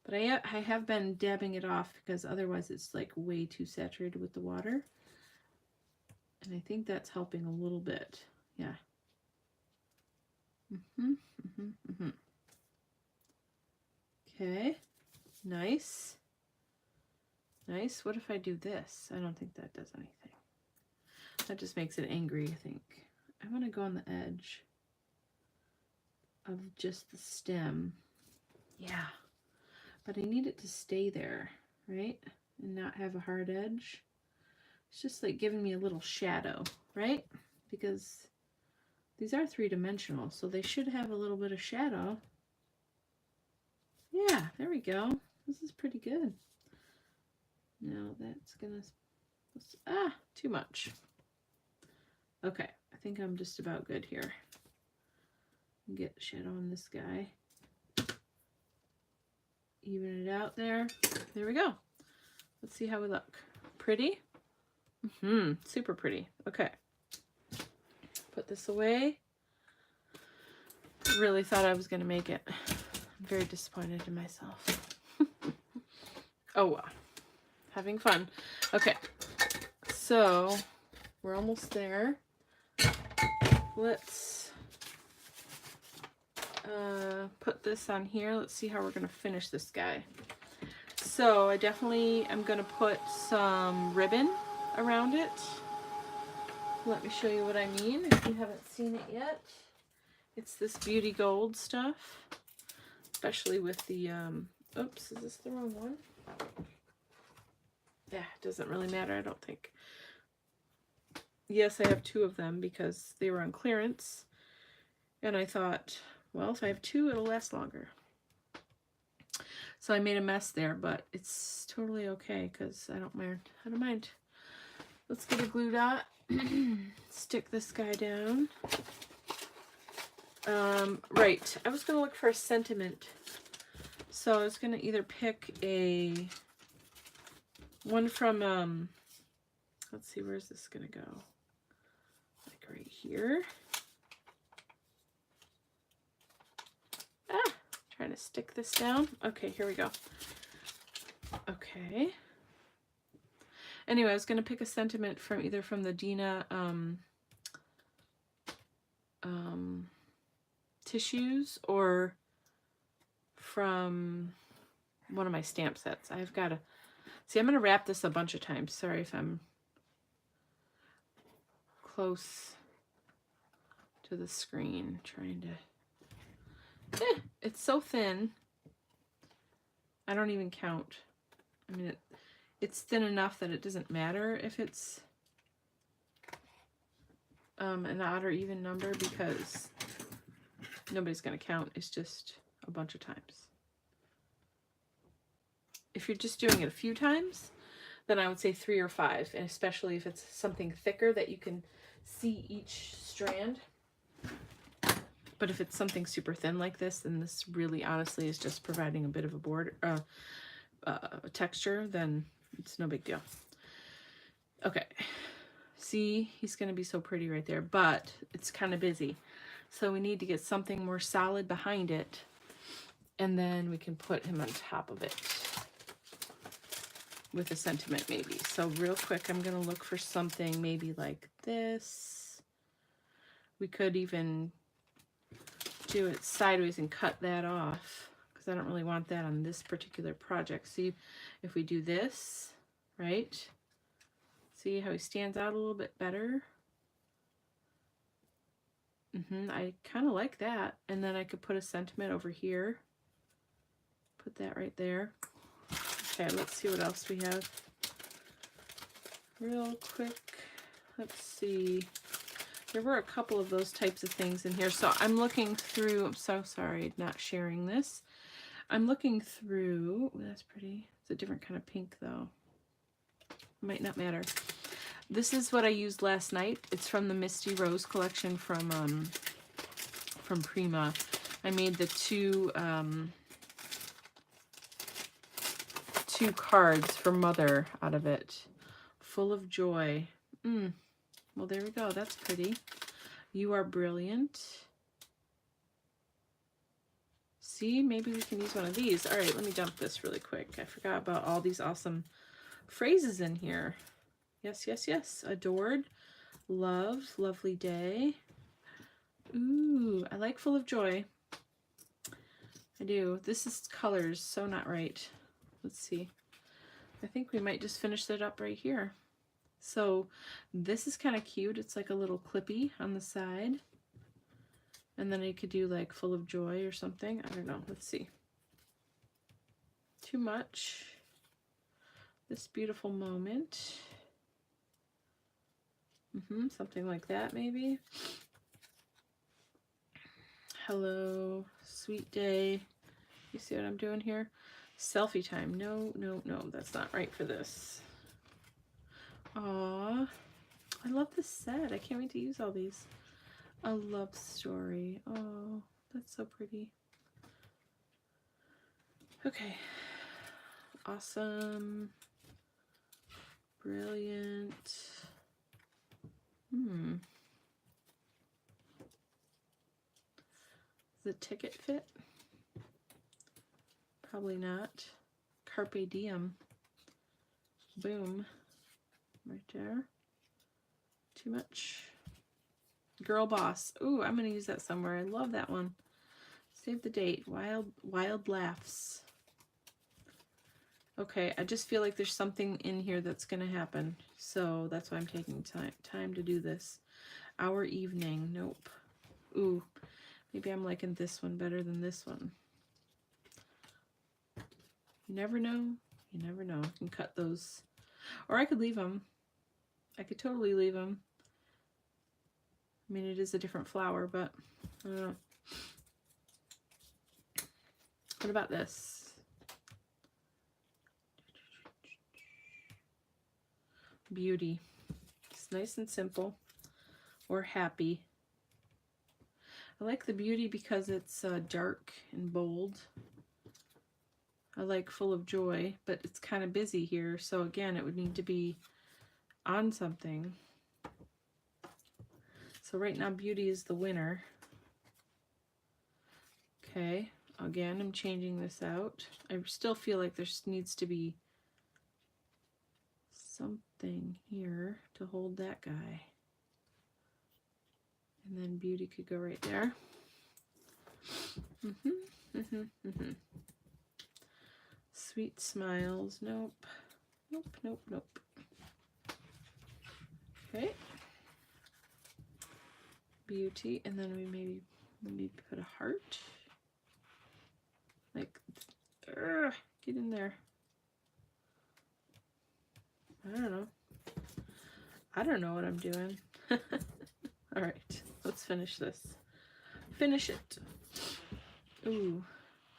But I have been dabbing it off because otherwise it's like way too saturated with the water. And I think that's helping a little bit. Yeah. Okay. Nice. Nice. What if I do this? I don't think that does anything. That just makes it angry, I think. I want to go on the edge of just the stem. Yeah. But I need it to stay there, right? And not have a hard edge. It's just like giving me a little shadow, right? Because these are three-dimensional, so they should have a little bit of shadow. Yeah, there we go. This is pretty good. Now that's gonna... Ah, too much. Okay, I think I'm just about good here. Get shadow on this guy. Even it out there. There we go. Let's see how we look. Pretty? Super pretty. Okay. Put this away. Really thought I was going to make it. I'm very disappointed in myself. Oh well. Having fun. Okay. So, we're almost there. Let's put this on here. Let's see how we're going to finish this guy. So I definitely am going to put some ribbon around it. Let me show you what I mean if you haven't seen it yet. It's this Beauty Gold stuff, especially with the, oops, is this the wrong one? Yeah, it doesn't really matter, I don't think. Yes, I have 2 of them because they were on clearance. And I thought, well, if I have 2, it'll last longer. So I made a mess there, but it's totally okay because I don't mind. I don't mind. Let's get a glue dot. Stick this guy down. Right, I was going to look for a sentiment. So I was going to either pick one from, let's see, where's this going to go? Like right here. Ah, trying to stick this down. Okay, here we go. Okay. Anyway, I was going to pick a sentiment from either from the Dina tissues or from one of my stamp sets. I've got to see, I'm going to wrap this a bunch of times. Sorry if I'm close to the screen trying to, it's so thin. I don't even count. I mean, it's thin enough that it doesn't matter if it's an odd or even number because nobody's going to count. It's just a bunch of times. If you're just doing it a few times, then I would say 3 or 5, and especially if it's something thicker that you can see each strand. But if it's something super thin like this, then this really honestly is just providing a bit of a border, a texture, then it's no big deal. Okay, see, he's going to be so pretty right there, but it's kind of busy. So we need to get something more solid behind it, and then we can put him on top of it with a sentiment maybe. So real quick, I'm going to look for something maybe like this. We could even do it sideways and cut that off because I don't really want that on this particular project. See, if we do this, right? See how he stands out a little bit better? I kind of like that. And then I could put a sentiment over here. Put that right there. Okay, let's see what else we have. Real quick, let's see. There were a couple of those types of things in here. So I'm looking through, I'm so sorry not sharing this. I'm looking through, ooh, that's pretty. It's a different kind of pink though. Might not matter. This is what I used last night. It's from the Misty Rose collection from Prima. I made the two cards for Mother out of it. Full of Joy. Well, there we go. That's pretty. You Are Brilliant. See, maybe we can use one of these. All right, let me dump this really quick. I forgot about all these awesome phrases in here. Yes, yes, yes. Adored. Love. Lovely day. Ooh, I like Full of Joy. I do. This is colors, so not right. Let's see. I think we might just finish that up right here. So this is kind of cute. It's like a little clippy on the side. And then I could do like Full of Joy or something. I don't know. Let's see. Too much. This beautiful moment. Something like that maybe. Hello, sweet day. You see what I'm doing here? Selfie time. No, no, no. That's not right for this. Aw. I love this set. I can't wait to use all these. A love story. Oh, that's so pretty. Okay. Awesome. Brilliant. Does the ticket fit? Probably not. Carpe diem. Boom. Right there. Too much. Girl Boss. Ooh, I'm going to use that somewhere. I love that one. Save the date. Wild laughs. Okay, I just feel like there's something in here that's going to happen. So that's why I'm taking time to do this. Our evening. Nope. Ooh, maybe I'm liking this one better than this one. You never know. You never know. I can cut those. Or I could leave them. I could totally leave them. I mean, it is a different flower, but I don't know. What about this? Beauty. It's nice and simple. Or happy. I like the beauty because it's dark and bold. I like full of joy, but it's kind of busy here. So again, it would need to be on something. So right now, beauty is the winner. Okay, again, I'm changing this out. I still feel like there needs to be something here to hold that guy. And then beauty could go right there. Sweet smiles. Nope. Nope, nope, nope. Okay. Beauty, and then we maybe put a heart. Like, get in there. I don't know. I don't know what I'm doing. All right, let's finish this. Finish it. Ooh,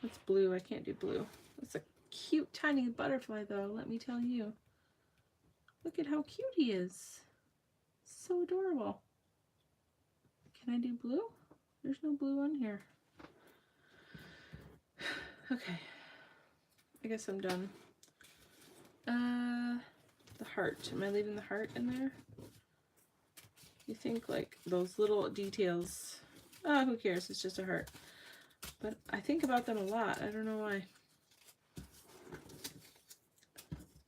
that's blue. I can't do blue. That's a cute tiny butterfly though, let me tell you. Look at how cute he is. So adorable. Can I do blue? There's no blue on here. Okay. I guess I'm done. The heart. Am I leaving the heart in there? You think like those little details. Oh, who cares? It's just a heart. But I think about them a lot. I don't know why.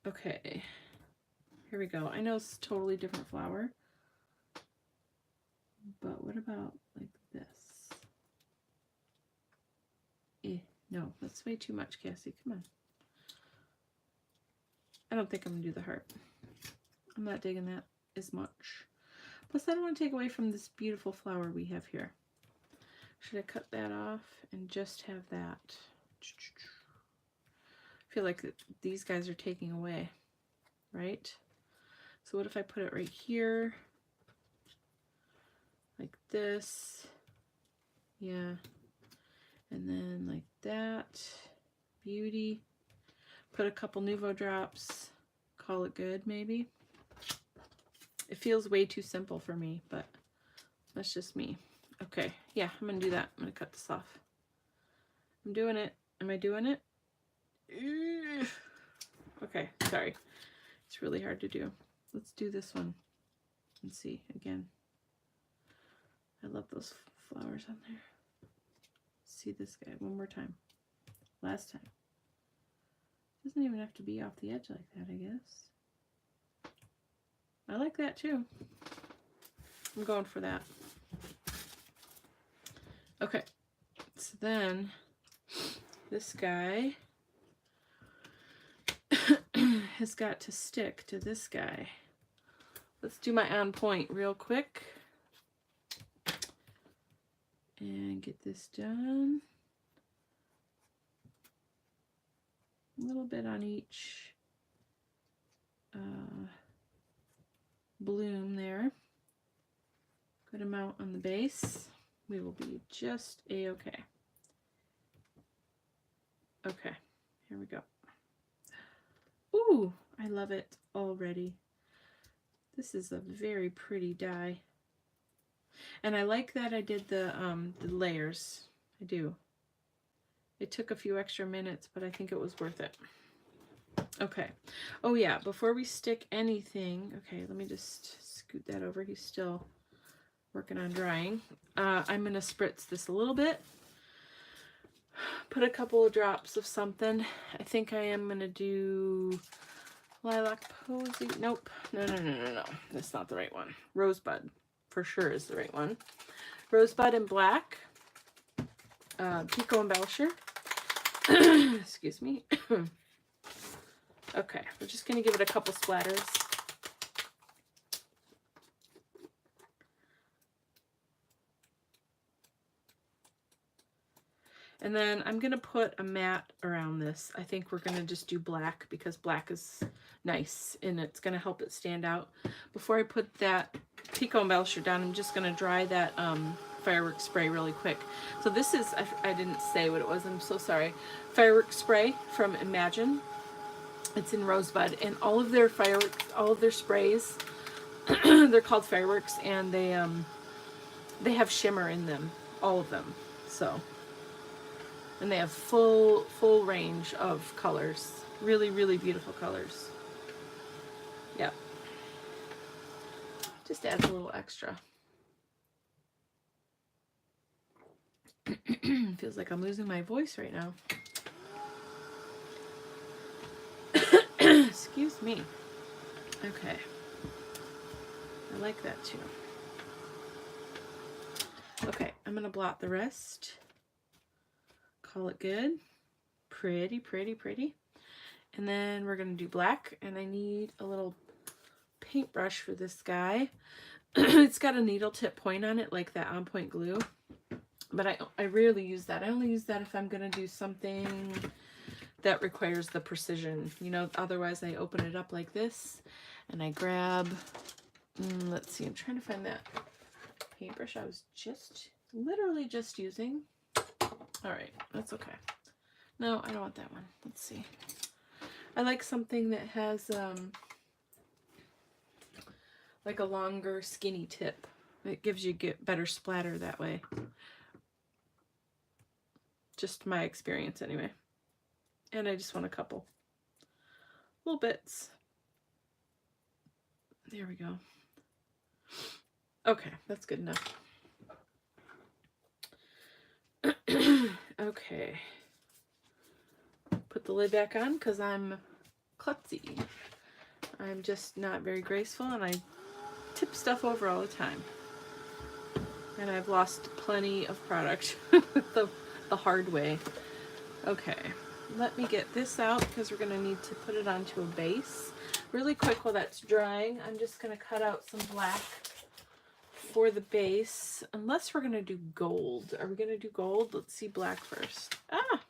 Okay. Here we go. I know it's a totally different flower. But what about like this? No, that's way too much, Cassie. Come on. I don't think I'm going to do the heart. I'm not digging that as much. Plus, I don't want to take away from this beautiful flower we have here. Should I cut that off and just have that? I feel like these guys are taking away, right? So what if I put it right here? Like this. Yeah. And then like that. Beauty. Put a couple Nuvo drops. Call it good, maybe. It feels way too simple for me, but that's just me. Okay, yeah, I'm gonna do that. I'm gonna cut this off. I'm doing it. Am I doing it? Okay, sorry. It's really hard to do. Let's do this one and see again. I love those flowers on there. See this guy one more time. Last time. Doesn't even have to be off the edge like that, I guess. I like that too. I'm going for that. Okay, so then this guy has got to stick to this guy. Let's do my on point real quick and get this done. A little bit on each bloom there. Good amount on the base. We will be just a-okay. Okay, here we go. Ooh, I love it already. This is a very pretty die. And I like that I did the layers. I do. It took a few extra minutes, but I think it was worth it. Okay. Oh yeah, before we stick anything, okay, let me just scoot that over. He's still working on drying. I'm going to spritz this a little bit. Put a couple of drops of something. I think I am going to do Lilac Posy. Nope. No. That's not the right one. Rosebud for sure is the right one. Rosebud in black. Pico Embellisher. Excuse me. Okay, we're just going to give it a couple splatters. And then I'm going to put a matte around this. I think we're going to just do black because black is nice and it's going to help it stand out. Before I put that Pico Embellisher down, I'm just going to dry that fireworks spray really quick. So this is, I didn't say what it was, I'm so sorry. Fireworks spray from Imagine. It's in Rosebud, and all of their fireworks, all of their sprays, they're called fireworks, and they have shimmer in them, all of them. So, and they have full range of colors, really, really beautiful colors. Yep. Just adds a little extra. Feels like I'm losing my voice right now. Excuse me. Okay. I like that too. Okay, I'm gonna blot the rest. Call it good. Pretty, pretty, pretty. And then we're gonna do black, and I need a little paintbrush for this guy. It's got a needle tip point on it, like that On Point glue. But I rarely use that. I only use that if I'm gonna do something that requires the precision. You know, otherwise I open it up like this, and I grab, let's see, I'm trying to find that paintbrush I was literally just using. All right, that's okay. No, I don't want that one. Let's see. I like something that has like a longer skinny tip. It gives you better splatter that way. Just my experience anyway. And I just want a couple little bits. There we go. Okay, that's good enough. Okay. Put the lid back on because I'm klutzy. I'm just not very graceful, and I tip stuff over all the time. And I've lost plenty of product the hard way. Okay, let me get this out because we're going to need to put it onto a base. Really quick while that's drying, I'm just going to cut out some black for the base, unless we're going to do gold. Are we going to do gold? Let's see black first. Ah!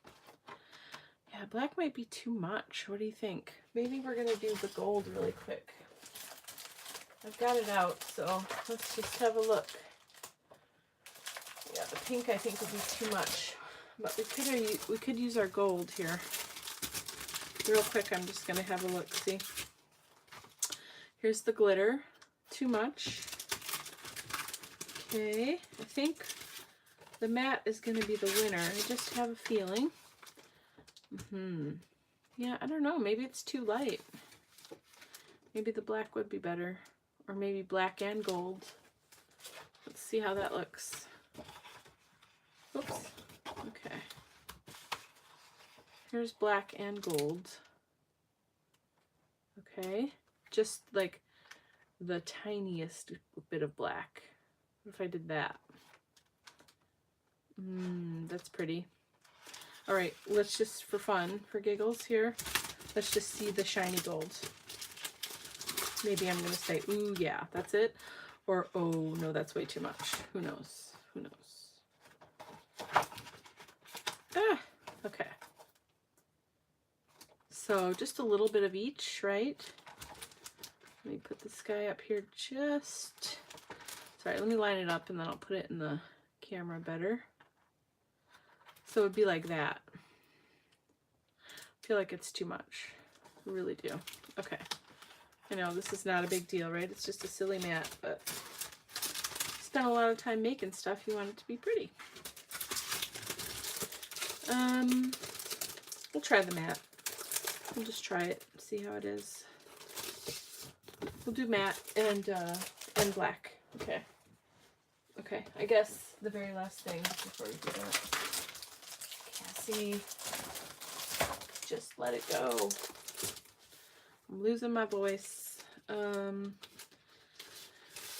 Yeah, black might be too much. What do you think? Maybe we're going to do the gold really quick. I've got it out, so let's just have a look. Yeah, the pink I think would be too much, but we could use our gold here. Real quick, I'm just going to have a look. See? Here's the glitter. Too much. Okay, I think the matte is going to be the winner. I just have a feeling. Yeah, I don't know. Maybe it's too light. Maybe the black would be better. Or maybe black and gold. Let's see how that looks. Oops. Okay. Here's black and gold. Okay. Just like the tiniest bit of black. What if I did that? That's pretty. All right, let's just, for fun, for giggles here, let's just see the shiny gold. Maybe I'm going to say, ooh, yeah, that's it. Or, oh, no, that's way too much. Who knows? Who knows? Ah, okay. So just a little bit of each, right? Let me put this guy up here just... Sorry, let me line it up and then I'll put it in the camera better. So it would be like that. I feel like it's too much. I really do. Okay. I know this is not a big deal, right? It's just a silly mat, but spent a lot of time making stuff. You want it to be pretty. We'll try the matte. We'll just try it, see how it is. We'll do matte and black. Okay. Okay, I guess the very last thing before we do that. Cassie, just let it go. I'm losing my voice.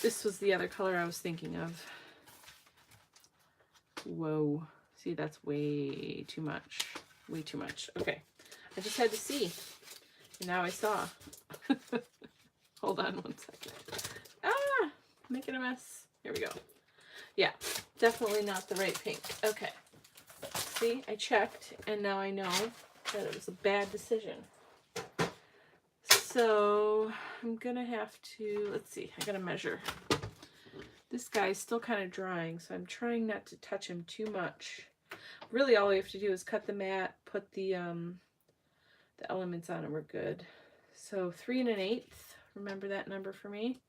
This was the other color I was thinking of. Whoa. See, that's way too much. Way too much. Okay. I just had to see. And now I saw. Hold on one second. Ah! Making a mess. Here we go. Yeah. Definitely not the right pink. Okay. See, I checked, and now I know that it was a bad decision. So I'm gonna have to, let's see, I gotta measure. This guy's still kind of drying, so I'm trying not to touch him too much. Really, all we have to do is cut the mat, put the elements on, and we're good. So 3 1/8. Remember that number for me?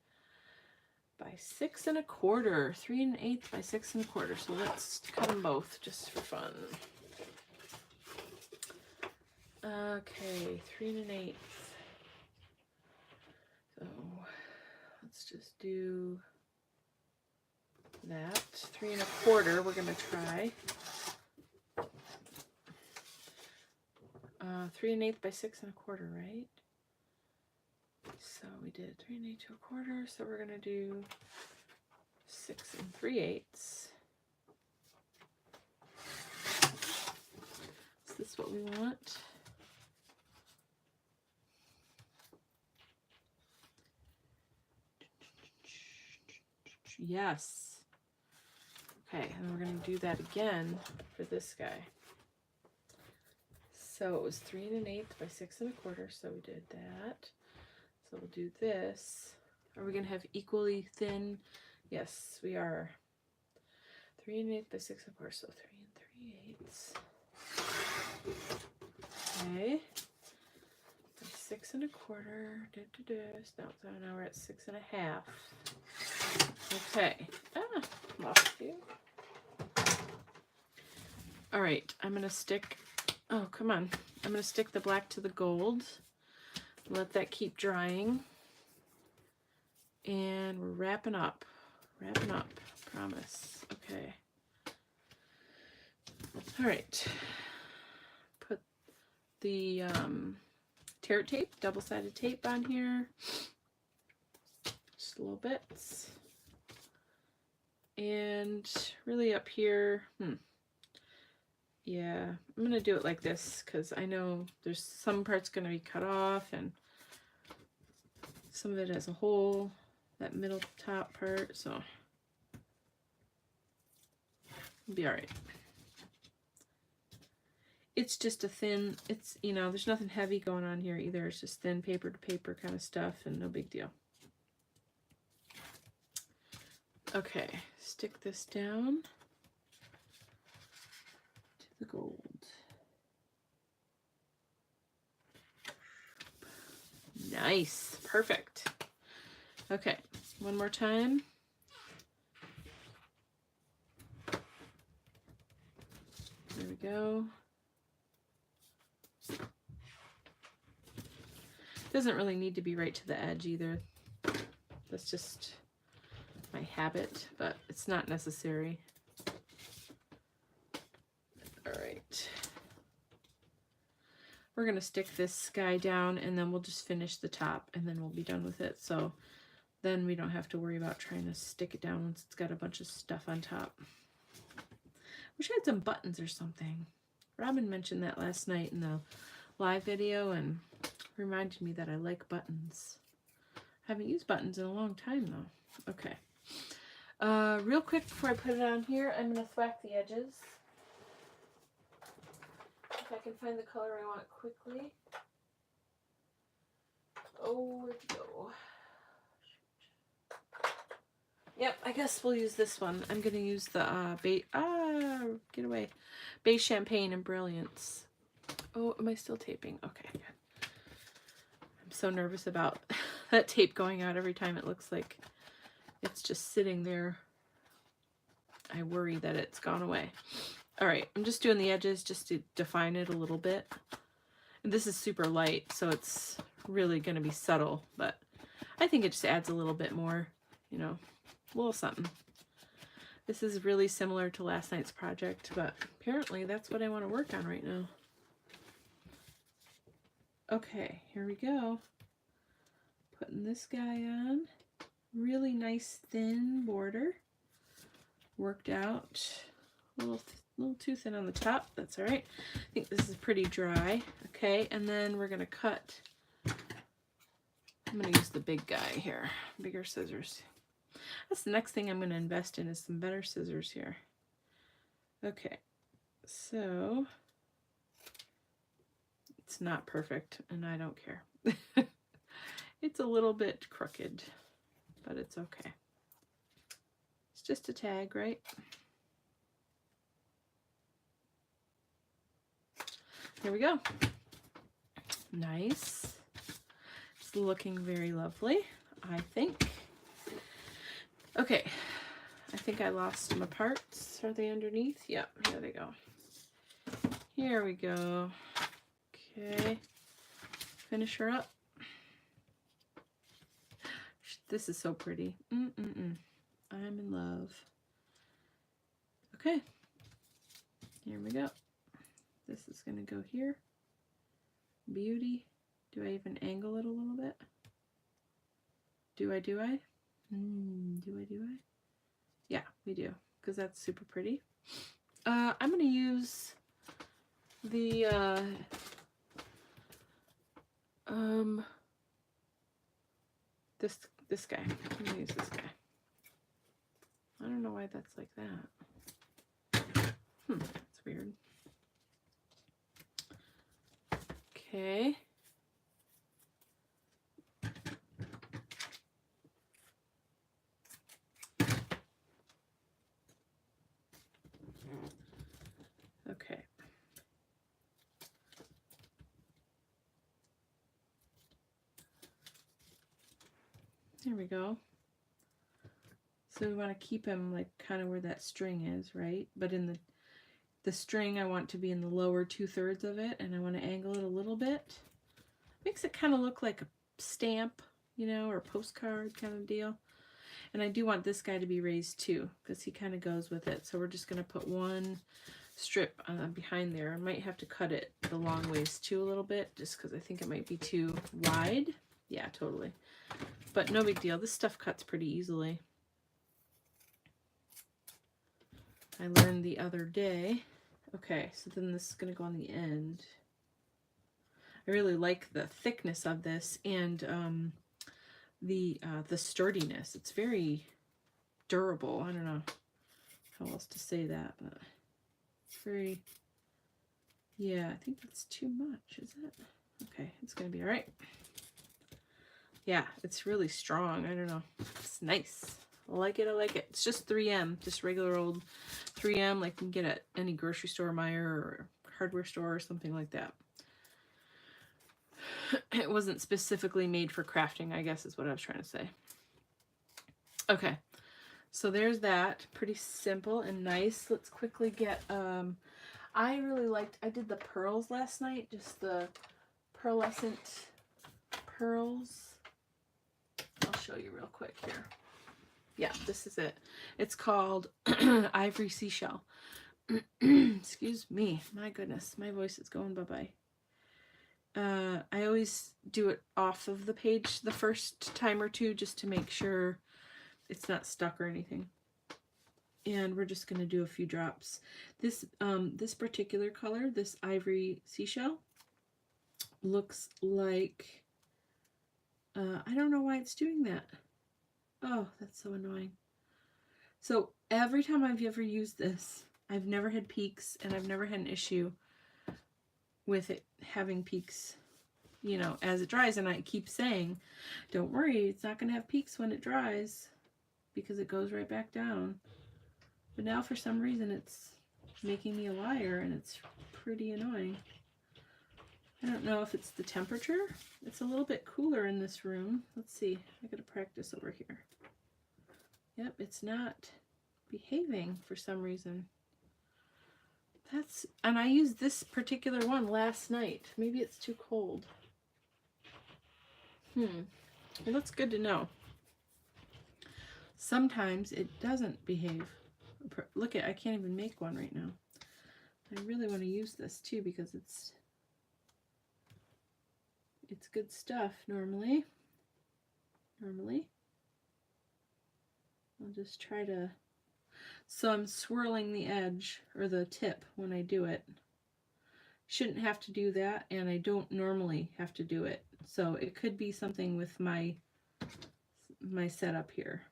By 6 1/4. 3 1/8 by 6 1/4. So let's cut them both just for fun. Okay, 3 1/8. So let's just do that. 3 1/4 we're gonna try. 3 1/8 by 6 1/4, right? So we did 3 1/8 to 1/4, so we're gonna do 6 3/8. Is this what we want? Yes. Okay, and we're going to do that again for this guy. So it was 3 1/8 by 6 1/4, so we did that. So we'll do this. Are we going to have equally thin? Yes, we are. 3 1/8 by 6 1/4, so 3 3/8. Okay. By 6 1/4. So now we're at 6 1/2. Okay. Lost you. All right, I'm gonna stick, oh, come on. I'm gonna stick the black to the gold. Let that keep drying. And we're wrapping up. Wrapping up, promise. Okay. All right. Put the tear tape, double-sided tape on here. Just little bits. And really up here, yeah, I'm going to do it like this because I know there's some parts going to be cut off and some of it has a hole, that middle top part, so it'll be all right. It's just a thin, it's, you know, there's nothing heavy going on here either. It's just thin paper to paper kind of stuff and no big deal. Okay, stick this down to the gold. Nice, perfect. Okay, one more time. There we go. Doesn't really need to be right to the edge either. That's just my habit, but it's not necessary. All right. We're going to stick this guy down and then we'll just finish the top and then we'll be done with it. So then we don't have to worry about trying to stick it down once it's got a bunch of stuff on top. Wish I had some buttons or something. Robin mentioned that last night in the live video and reminded me that I like buttons. I haven't used buttons in a long time though. Okay. Real quick before I put it on here, I'm going to thwack the edges. If I can find the color I want quickly. Oh, where'd it go? Yep, I guess we'll use this one. I'm going to use the get away. Beige Champagne and Brilliance. Oh, am I still taping? Okay, good. I'm so nervous about that tape going out every time. It looks like it's just sitting there. I worry that it's gone away. All right, I'm just doing the edges just to define it a little bit. And this is super light, so it's really going to be subtle, but I think it just adds a little bit more, you know, a little something. This is really similar to last night's project, but apparently that's what I want to work on right now. Okay, here we go. Putting this guy on. Really nice thin border. Worked out. A little A little too thin on the top. That's all right. I think this is pretty dry. Okay, and then we're going to cut. I'm going to use the big guy here. Bigger scissors. That's the next thing I'm going to invest in is some better scissors here. Okay, so it's not perfect, and I don't care. It's a little bit crooked, but it's okay. It's just a tag, right? Here we go. Nice. It's looking very lovely, I think. Okay, I think I lost my parts. Are they underneath? Yep, here they go. Here we go. Okay, finish her up. This is so pretty. I'm in love. Okay, here we go. This is going to go here. Beauty. Do I even angle it a little bit? Do I? Do I? Yeah, we do, because that's super pretty. I'm going to use the this guy. I'm going to use this guy. I don't know why that's like that. That's weird. Okay. Okay. There we go. So we want to keep him like kind of where that string is, right? But in the string, I want to be in the lower 2/3 of it, and I want to angle it a little bit. Makes it kind of look like a stamp, you know, or a postcard kind of deal. And I do want this guy to be raised too, because he kind of goes with it. So we're just going to put one strip behind there. I might have to cut it the long ways too a little bit, just because I think it might be too wide. Yeah, totally. But no big deal. This stuff cuts pretty easily. I learned the other day. Okay, so then this is going to go on the end. I really like the thickness of this and the sturdiness. It's very durable. I don't know how else to say that, but it's very, yeah, I think that's too much, is it? Okay, it's going to be all right. Yeah, it's really strong. I don't know. It's nice. I like it. I like it. It's just 3M, just regular old 3M like you can get at any grocery store, Meijer, or hardware store or something like that. It wasn't specifically made for crafting, I guess is what I was trying to say. Okay, so there's that. Pretty simple and nice. Let's quickly get, I really liked, I did the pearls last night, just the pearlescent pearls. I'll show you real quick here. Yeah, this is it. It's called Ivory Seashell. Excuse me. My goodness, my voice is going bye-bye. I always do it off of the page the first time or two just to make sure it's not stuck or anything. And we're just going to do a few drops. This this particular color, this Ivory Seashell, looks like, I don't know why it's doing that. Oh, that's so annoying. So every time I've ever used this, I've never had peaks, and I've never had an issue with it having peaks, you know, as it dries. And I keep saying, don't worry, it's not going to have peaks when it dries because it goes right back down. But now for some reason it's making me a liar, and it's pretty annoying. I don't know if it's the temperature. It's a little bit cooler in this room. Let's see. I gotta practice over here. Yep, it's not behaving for some reason. And I used this particular one last night. Maybe it's too cold. Well, that's good to know. Sometimes it doesn't behave. Look at, I can't even make one right now. I really want to use this too because it's good stuff normally. I'll just try to, So I'm swirling the edge or the tip when I do it. Shouldn't have to do that, and I don't normally have to do it. So it could be something with my setup here.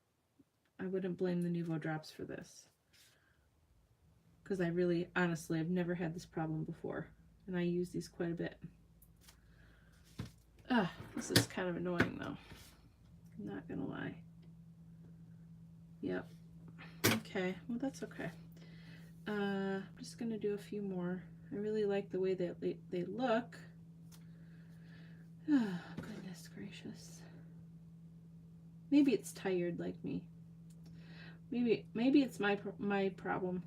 I wouldn't blame the Nuvo drops for this, because I really, honestly, I've never had this problem before, and I use these quite a bit. This is kind of annoying though. I'm not gonna lie. Yep. Okay, well that's okay. I'm just gonna do a few more. I really like the way that they look. Oh, goodness gracious. Maybe it's tired like me. Maybe it's my problem.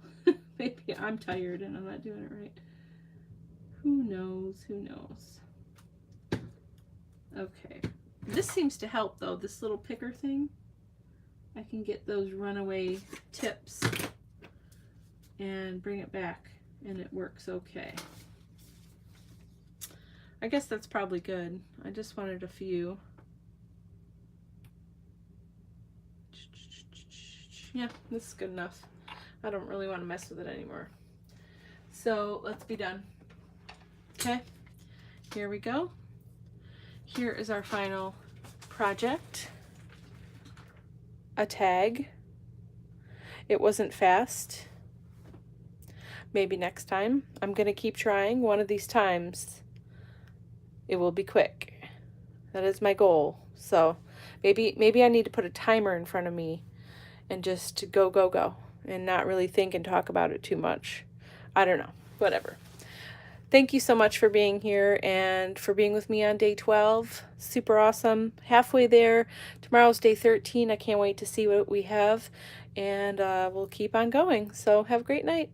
Maybe I'm tired and I'm not doing it right. Who knows? Who knows? Okay. This seems to help though. This little picker thing. I can get those runaway tips and bring it back, and it works okay. I guess that's probably good. I just wanted a few. Yeah, this is good enough. I don't really want to mess with it anymore. So let's be done. Okay, here we go. Here is our final project. A tag. It wasn't fast. Maybe next time. I'm going to keep trying. One of these times it will be quick. That is my goal. So maybe I need to put a timer in front of me and just go and not really think and talk about it too much. I don't know. Whatever. Thank you so much for being here and for being with me on day 12. Super awesome. Halfway there. Tomorrow's day 13. I can't wait to see what we have. And we'll keep on going. So have a great night.